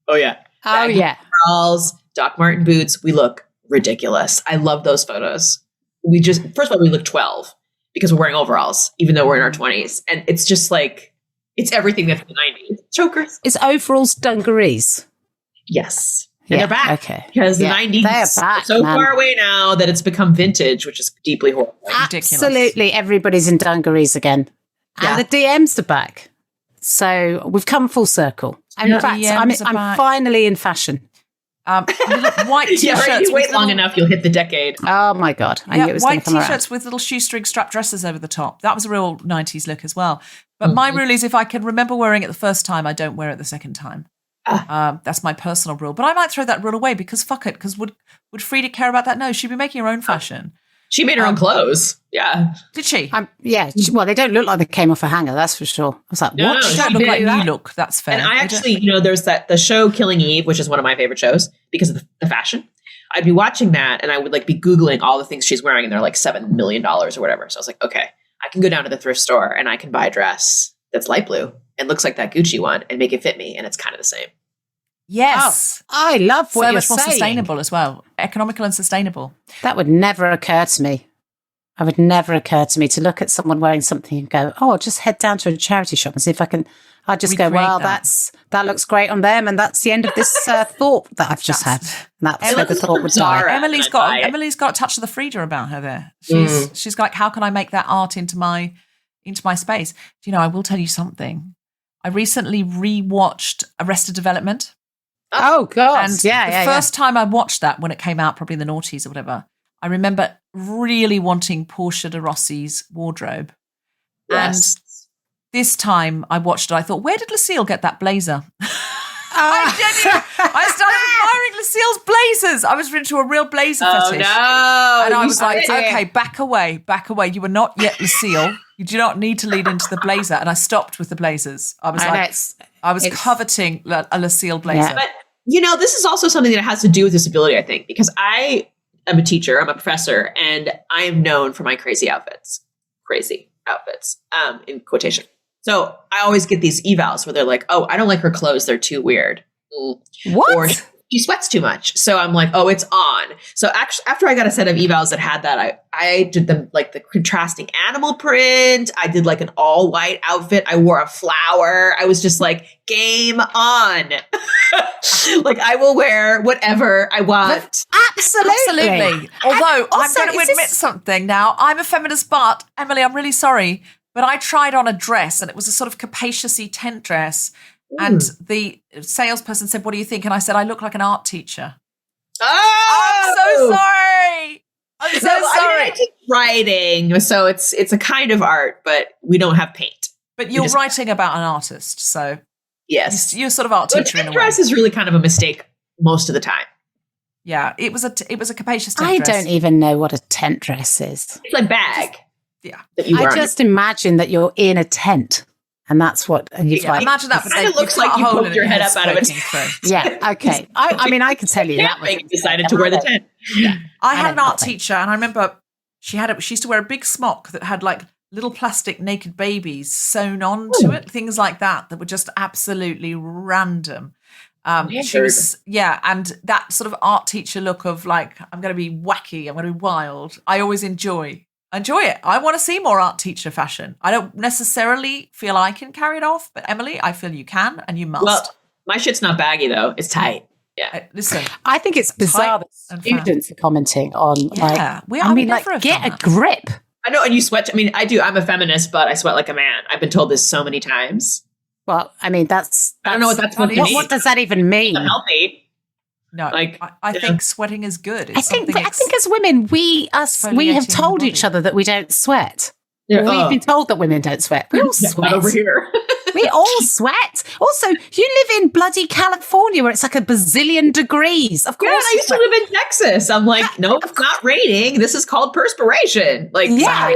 Oh, yeah. Overalls, Doc Marten boots. We look ridiculous. I love those photos. First of all, we look 12 because we're wearing overalls, even though we're in our 20s. And it's just like, it's everything that's the 90s. Chokers. Is overalls dungarees? Yes. And they're back. Okay. Because the 90s are so far away now that it's become vintage, which is deeply horrible. Absolutely. Everybody's in dungarees again. And the DMs are back. So we've come full circle. In fact, I'm finally in fashion. White t-shirts. You wait long enough, you'll hit the decade. Oh my God. I knew it was going to come around. White t-shirts with little shoestring strap dresses over the top. That was a real 90s look as well. But my rule is, if I can remember wearing it the first time, I don't wear it the second time. That's my personal rule. But I might throw that rule away because fuck it. Because would Frida care about that? No, she'd be making her own fashion. She made her own clothes. Yeah. Did she? Well, they don't look like they came off a hanger, that's for sure. I was like, what? She don't look like you look. That's fair. And I actually, there's the show Killing Eve, which is one of my favorite shows because of the fashion. I'd be watching that and I would be Googling all the things she's wearing, and they're like $7 million or whatever. So I was like, okay, I can go down to the thrift store and I can buy a dress that's light blue and looks like that Gucci one and make it fit me. And it's kind of the same. Yes. Oh, I love what you're saying. So much more sustainable as well. Economical and sustainable. That would never occur to me. It would never occur to me to look at someone wearing something and go, oh, I'll just head down to a charity shop and see if I can. I'll just go, well, that looks great on them. And that's the end of this thought that I've just had. And that's where the thought would die. Emily's got a touch of the Frida about her there. She's like, how can I make that art into my space? I will tell you something. I recently rewatched Arrested Development. Oh, God. And the first time I watched that, when it came out, probably in the noughties or whatever, I remember really wanting Portia de Rossi's wardrobe. Yes. And this time I watched it, I thought, where did Lucille get that blazer? I started admiring Lucille's blazers. I was into a real blazer fetish. No. And I was like, okay, back away. You are not yet Lucille. You do not need to lead into the blazer. And I stopped with the blazers. I was coveting a Lucille blazer. Yeah. But, this is also something that has to do with disability, I think, because I am a teacher, I'm a professor, and I am known for my crazy outfits, in quotation. So I always get these evals where they're like, oh, I don't like her clothes. They're too weird. What? Or she sweats too much. So I'm like, oh, it's on. So actually, after I got a set of evals that had that, I did the contrasting animal print. I did like an all white outfit. I wore a flower. I was just like, game on. Like I will wear whatever I want. Absolutely. Although also, I'm going to admit something now. I'm a feminist, but Emily, I'm really sorry. But I tried on a dress and it was a sort of capacious-y tent dress. Ooh. And the salesperson said, what do you think? And I said, I look like an art teacher. Oh! I'm so sorry. I'm so sorry. I teach writing, so it's a kind of art, but we don't have paint. But you're writing about an artist, so yes, you're sort of art teacher in a way. Tent dress is really kind of a mistake most of the time. Yeah, it was a capacious tent dress. I don't even know what a tent dress is. It's like bag. Yeah, I just imagine that you're in a tent, and that's what. And you've like, imagine that. It kind of looks like you poked your head up out of a tent. Yeah. Okay. I mean, I can tell you that. You decided to wear the tent. Yeah. I had an art teacher, and I remember she used to wear a big smock that had like little plastic naked babies sewn onto it, things like that were just absolutely random. She was, and that sort of art teacher look of like, I'm going to be wacky, I'm going to be wild. I always enjoy it. I want to see more art teacher fashion. I don't necessarily feel I can carry it off, but Emily, I feel you can and you must. Well, my shit's not baggy though. It's tight. Yeah. Listen, I think it's bizarre that students are commenting on get a grip. I know, and you sweat. I mean, I do. I'm a feminist, but I sweat like a man. I've been told this so many times. Well, I mean, I don't know what that's what does that even mean? It's healthy. No, I think sweating is good. I think as women, we have told each other that we don't sweat. Yeah, we've been told that women don't sweat. We all sweat over here. We all sweat. Also, you live in bloody California where it's like a bazillion degrees. Of course. Yeah, I used to live in Texas. I'm like, no, it's not raining. This is called perspiration. Like,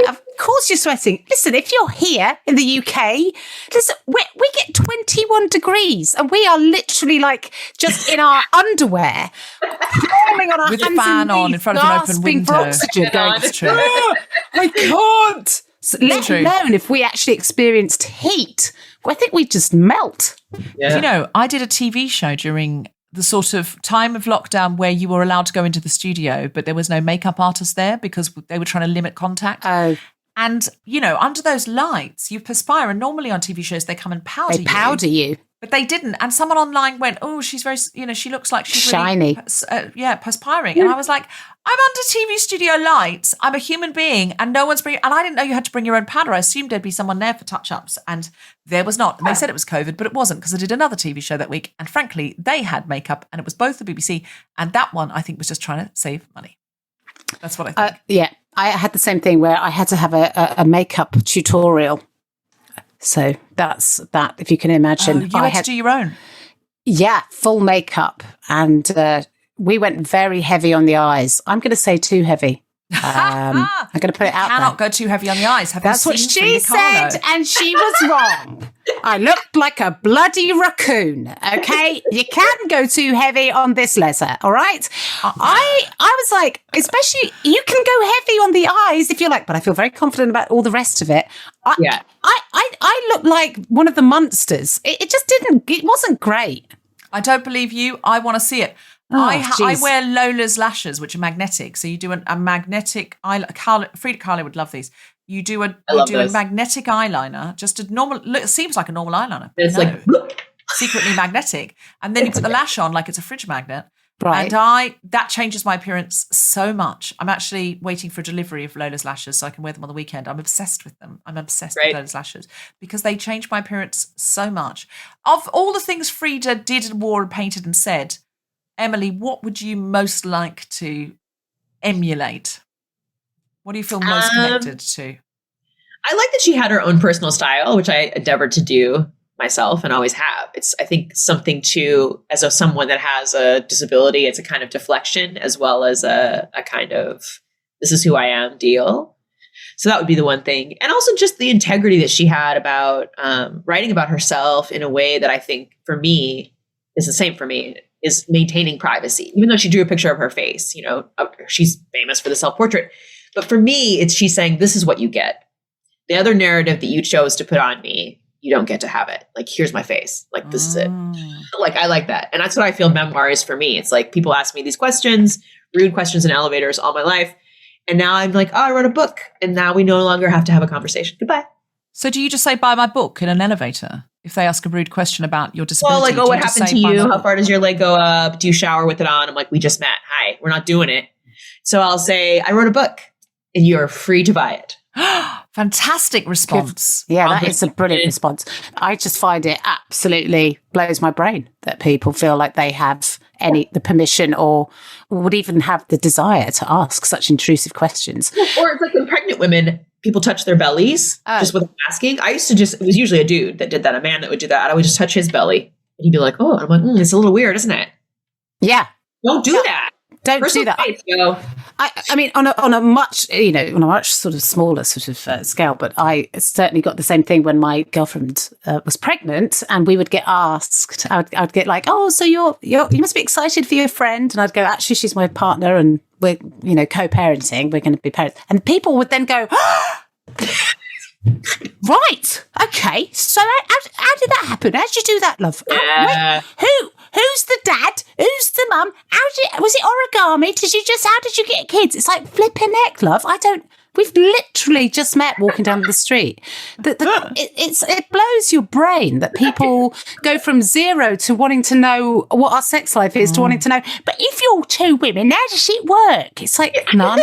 of course you're sweating. Listen, if you're here in the UK, listen, we get 21 degrees and we are literally like just in our underwear, crawling on our with hands a fan on knees, in front of an open window. For oxygen. It's true. I can't. So let alone if we actually experienced heat. I think we'd just melt. Yeah. I did a TV show during the sort of time of lockdown where you were allowed to go into the studio, but there was no makeup artist there because they were trying to limit contact. Oh. And, under those lights, you perspire. And normally on TV shows, they come and powder you. They powder you. But they didn't. And someone online went, oh, she's very, she looks like she's shiny. Really, perspiring. Yeah. And I was like, I'm under TV studio lights. I'm a human being and no one's bringing, and I didn't know you had to bring your own powder. I assumed there'd be someone there for touch-ups and there was not. And they said it was COVID, but it wasn't because I did another TV show that week. And frankly, they had makeup and it was both the BBC. And that one, I think, was just trying to save money. That's what I think. Yeah. I had the same thing where I had to have a makeup tutorial. So that's that, if you can imagine. You had to do your own? Yeah, full makeup. And we went very heavy on the eyes. I'm going to say too heavy. I'm going to put it out there. Cannot go too heavy on the eyes. That's what she said, and she was wrong. I looked like a bloody raccoon, okay? You can't go too heavy on this leather, all right? I was like, especially, you can go heavy on the eyes if you're like, but I feel very confident about all the rest of it. I looked like one of the monsters. It wasn't great. I don't believe you. I want to see it. I wear Lola's lashes, which are magnetic. So you do a magnetic eyeliner. Frida Kahlo would love these. You do a magnetic eyeliner, just a normal. Look, it seems like a normal eyeliner. It's like secretly magnetic, and then you put the lash on like it's a fridge magnet. Right. And that changes my appearance so much. I'm actually waiting for a delivery of Lola's lashes so I can wear them on the weekend. I'm obsessed with them. I'm obsessed with Lola's lashes because they change my appearance so much. Of all the things Frida did and wore and painted and said, Emily, what would you most like to emulate? What do you feel most connected to? I like that she had her own personal style, which I endeavored to do myself and always have. It's, I think, something to, as of someone that has a disability, it's a kind of deflection as well as a kind of, this is who I am deal. So that would be the one thing. And also just the integrity that she had about writing about herself in a way that I think for me is the same for me, is maintaining privacy. Even though she drew a picture of her face, you know, she's famous for the self-portrait. But for me, it's she's saying, this is what you get. The other narrative that you chose to put on me, you don't get to have it. Like, here's my face. Like, this is it. Like, I like that. And that's what I feel memoir is for me. It's like people ask me these questions, rude questions in elevators all my life. And now I'm like, oh, I wrote a book. And now we no longer have to have a conversation. Goodbye. So do you just say, buy my book in an elevator? If they ask a rude question about your disability. Well, like, oh, what happened to you? How far does your leg go up? Do you shower with it on? I'm like, we just met. Hi, we're not doing it. So I'll say, I wrote a book and you're free to buy it. Fantastic response. Yeah, that is a brilliant response. I just find it absolutely blows my brain that people feel like they have the permission or would even have the desire to ask such intrusive questions. Or it's like when pregnant women, people touch their bellies just without asking. I used to it was usually a dude that did that, a man that would do that. I would just touch his belly and he'd be like, oh, and I'm like, it's a little weird, isn't it? Yeah. Don't do that. Don't do that. I mean, on a much, on a much sort of smaller sort of scale, but I certainly got the same thing when my girlfriend was pregnant, and we would get asked. I'd get like, oh, so you must be excited for your friend, and I'd go, actually, she's my partner, and we're co-parenting. We're going to be parents, and people would then go, right, okay. So how did that happen? How did you do that, love? Wait, who's the dad? Who's the mum? Was it origami? How did you get kids? It's like flipping heck, love. We've literally just met walking down the street. It blows your brain that people go from zero to wanting to know what our sex life is to wanting to know. But if you're two women, how does it work? It's like, none.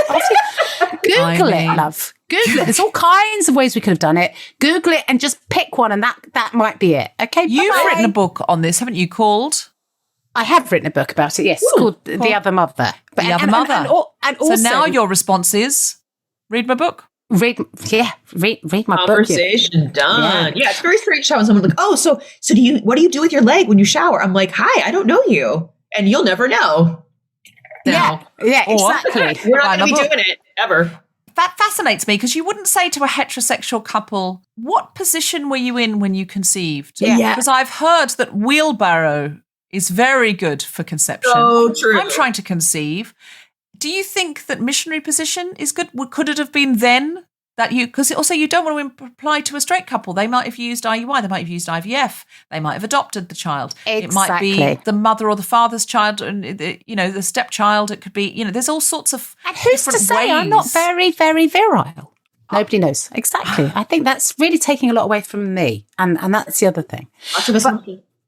Google it, love. Google it. There's all kinds of ways we could have done it. Google it and just pick one, and that might be it. Okay, you've written a book on this, haven't you? Called? I have written a book about it. Yes, it's called The Other Mother. The Other Mother. And also, so now your response is, read my book. Read my Conversation book. done. Yeah, it's very strange how someone's like, oh, so what do you do with your leg when you shower? I'm like, hi, I don't know you, and you'll never know. Yeah, exactly. We're not going to be doing it ever. That fascinates me because you wouldn't say to a heterosexual couple, what position were you in when you conceived? Yeah. Because I've heard that wheelbarrow is very good for conception. Oh, true. I'm trying to conceive. Do you think that missionary position is good? Could it have been then that because also you don't want to imply to a straight couple. They might have used IUI. They might have used IVF. They might have adopted the child. Exactly. It might be the mother or the father's child, and the stepchild. It could be, there's all sorts of and who's to say ways. I'm not very, very virile? Nobody knows. Exactly. I think that's really taking a lot away from me, and that's the other thing.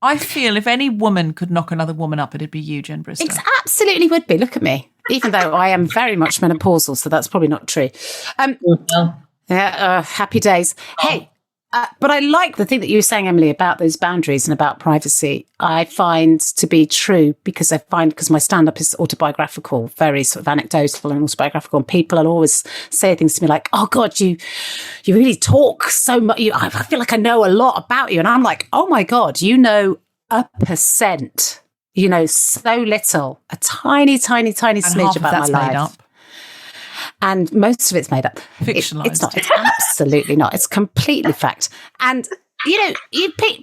I feel if any woman could knock another woman up, it'd be you, Jen Brister. It absolutely would be. Look at me. Even though I am very much menopausal, so that's probably not true. Happy days. Hey, but I like the thing that you were saying, Emily, about those boundaries and about privacy. I find to be true because my stand-up is autobiographical, very sort of anecdotal and autobiographical, and people will always say things to me like, oh, God, you really talk so much. I feel like I know a lot about you. And I'm like, oh, my God, you know 1%. You know so little, a tiny, tiny, tiny smidge about my life. Made up. And most of it's made up. Fictionalized. It's not. It's absolutely not. It's completely fact. And,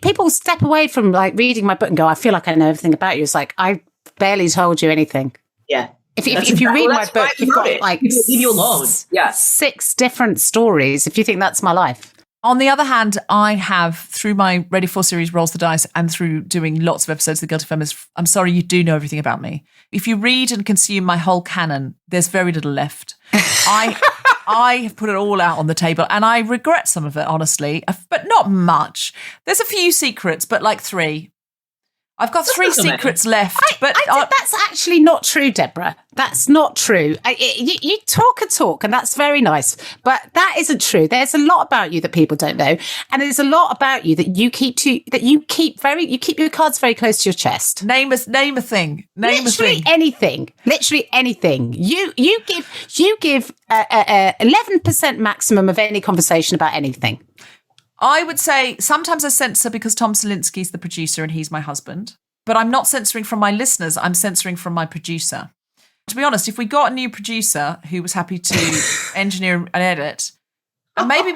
people step away from like reading my book and go, I feel like I know everything about you. It's like, I barely told you anything. Yeah. If you read my book, you've got like leave you alone. Yeah. 6 different stories if you think that's my life. On the other hand, I have, through my Radio 4 series Rolls the Dice and through doing lots of episodes of The Guilty Feminist, I'm sorry, you do know everything about me. If you read and consume my whole canon, there's very little left. I have put it all out on the table, and I regret some of it, honestly, but not much. There's a few secrets, but like 3. I've got 3 secrets left, but that's actually not true, Deborah. That's not true. You talk a talk, and that's very nice, but that isn't true. There's a lot about you that people don't know, and there's a lot about you that you keep your cards very close to your chest. Name a thing. Literally anything. You give 11% maximum of any conversation about anything. I would say sometimes I censor because Tom Salinsky's the producer and he's my husband. But I'm not censoring from my listeners. I'm censoring from my producer. To be honest, if we got a new producer who was happy to engineer and edit, and maybe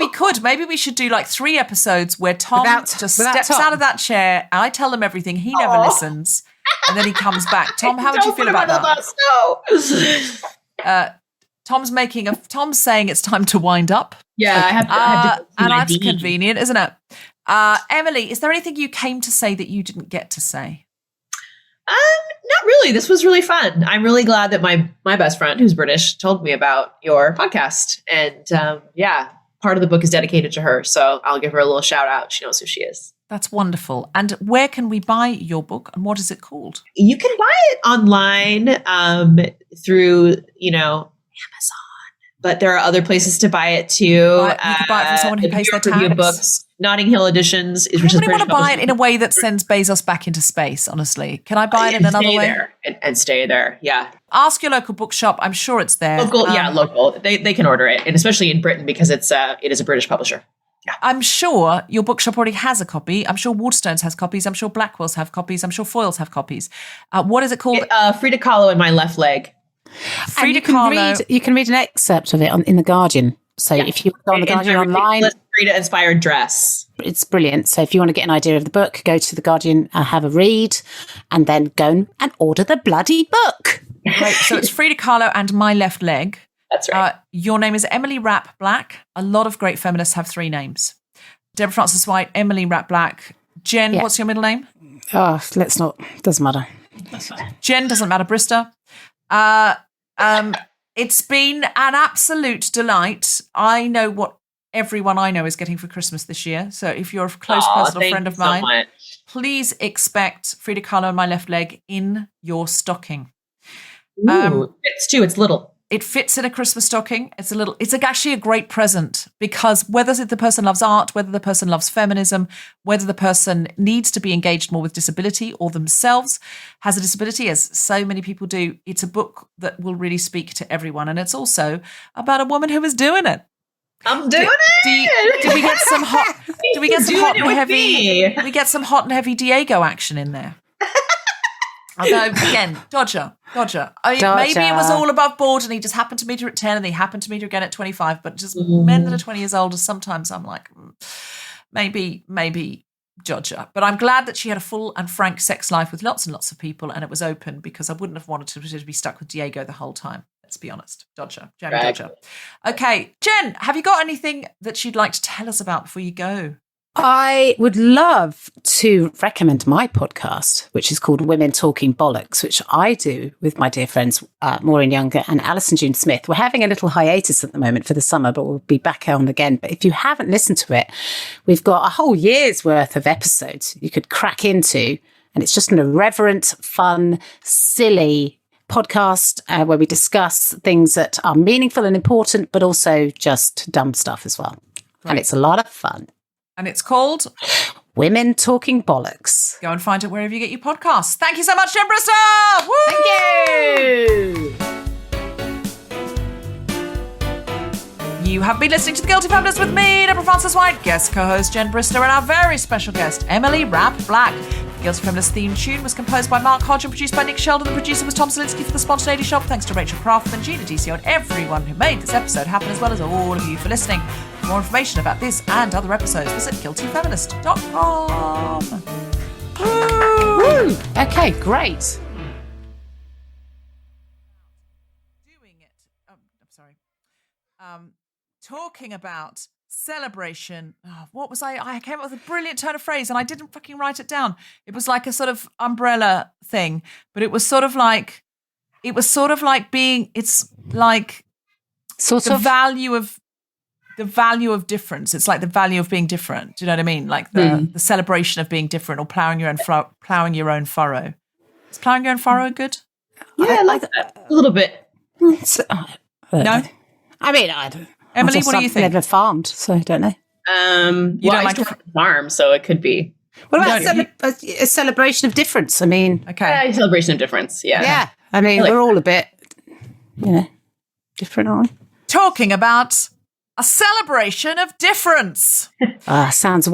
we should do like 3 episodes where Tom steps out of that chair. And I tell him everything. He never listens. And then he comes back. Tom, how would you feel about that? Tom's saying it's time to wind up. Yeah, I have to and that's convenient, isn't it? Emily, is there anything you came to say that you didn't get to say? Not really. This was really fun. I'm really glad that my best friend, who's British, told me about your podcast. And part of the book is dedicated to her. So I'll give her a little shout out. She knows who she is. That's wonderful. And where can we buy your book and what is it called? You can buy it online through, Amazon. But there are other places to buy it too. You can buy it from someone who pays their tax. Books, Notting Hill Editions. I really want to buy it in a way that sends Bezos back into space, honestly. Can I buy it in another way? And stay there, yeah. Ask your local bookshop. I'm sure it's there. Local. They can order it, and especially in Britain because it is a British publisher. Yeah. I'm sure your bookshop already has a copy. I'm sure Waterstones has copies. I'm sure Blackwell's have copies. I'm sure Foyle's have copies. What is it called? Frida Kahlo and My Left Leg. You can read an excerpt of it in The Guardian. So if you go on The Guardian online, Frida inspired dress. It's brilliant. So if you want to get an idea of the book, go to The Guardian, have a read, and then go and order the bloody book. Right. So it's Frida Kahlo and My Left Leg. That's right. Your name is Emily Rapp Black. A lot of great feminists have 3 names. Deborah Frances-White, Emily Rapp Black. Jen, what's your middle name? Oh, let's not. Doesn't matter. Jen doesn't matter. Brister. It's been an absolute delight. I know what everyone I know is getting for Christmas this year. So if you're a close personal friend of mine, please expect Frida Kahlo and My Left Leg in your stocking. It's too. It's little. It fits in a Christmas stocking. It's actually a great present because whether the person loves art, whether the person loves feminism, whether the person needs to be engaged more with disability or themselves has a disability, as so many people do, it's a book that will really speak to everyone. And it's also about a woman who is doing it. I'm doing it. Do we get some hot? Do we get some hot and heavy? Do we get some hot and heavy Diego action in there? Although, again, Dodger. I mean, maybe it was all above board and he just happened to meet her at 10 and they happened to meet her again at 25. But just men that are 20 years older, sometimes I'm like, maybe Dodger. But I'm glad that she had a full and frank sex life with lots and lots of people and it was open because I wouldn't have wanted to be stuck with Diego the whole time. Let's be honest. Dodger. Dodger. Okay, Jen, have you got anything that you'd like to tell us about before you go? I would love to recommend my podcast, which is called Women Talking Bollocks, which I do with my dear friends Maureen Younger and Alison June Smith. We're having a little hiatus at the moment for the summer, but we'll be back on again. But if you haven't listened to it, we've got a whole year's worth of episodes you could crack into. And it's just an irreverent, fun, silly podcast where we discuss things that are meaningful and important, but also just dumb stuff as well. Right. And it's a lot of fun. And it's called Women Talking Bollocks. Go and find it wherever you get your podcasts. Thank you so much, Jen Brister. Woo! Thank you. You have been listening to The Guilty Feminist with me, Deborah Frances-White, guest co-host Jen Brister, and our very special guest, Emily Rapp Black. The Guilty Feminist theme tune was composed by Mark Hodge and produced by Nick Sheldon. The producer was Tom Salinsky for The Spontaneity Shop. Thanks to Rachel Craftman, Gina DCO, and everyone who made this episode happen, as well as all of you for listening. For more information about this and other episodes, visit guiltyfeminist.com. Woo! Okay, great. Talking about celebration. Oh, what was I came up with a brilliant turn of phrase and I didn't fucking write it down. It was like a sort of umbrella thing, but it was sort of like being, it's like sort of value of the value of difference. It's like the value of being different. Do you know what I mean? Like the celebration of being different, or plowing your own furrow. Is plowing your own furrow good? Yeah, I like that a little bit. No, I mean, I don't. Emily, what do you think? I've never farmed, so I don't know. You don't like to farm, so it could be. What about a celebration of difference? I mean, okay, celebration of difference. Yeah, yeah. I mean, we're all a bit, different, aren't we? Talking about a celebration of difference. It sounds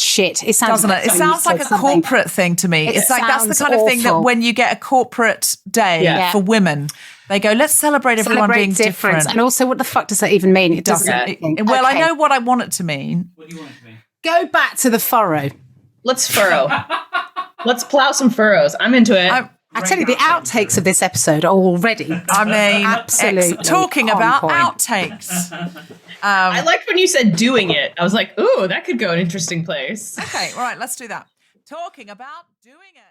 shit. It sounds, doesn't it? It sounds like a corporate thing to me. It's like that's the kind of thing that when you get a corporate day for women, they go, let's celebrate everyone being different. And also, what the fuck does that even mean? It doesn't. Well, I know what I want it to mean. What do you want it to mean? Go back to the furrow. Let's furrow. Let's plow some furrows. I'm into it. I tell you, the outtakes of this episode are already. I mean, absolutely talking about outtakes. I liked when you said doing it. I was like, ooh, that could go an interesting place. Okay, all right, let's do that. Talking about doing it.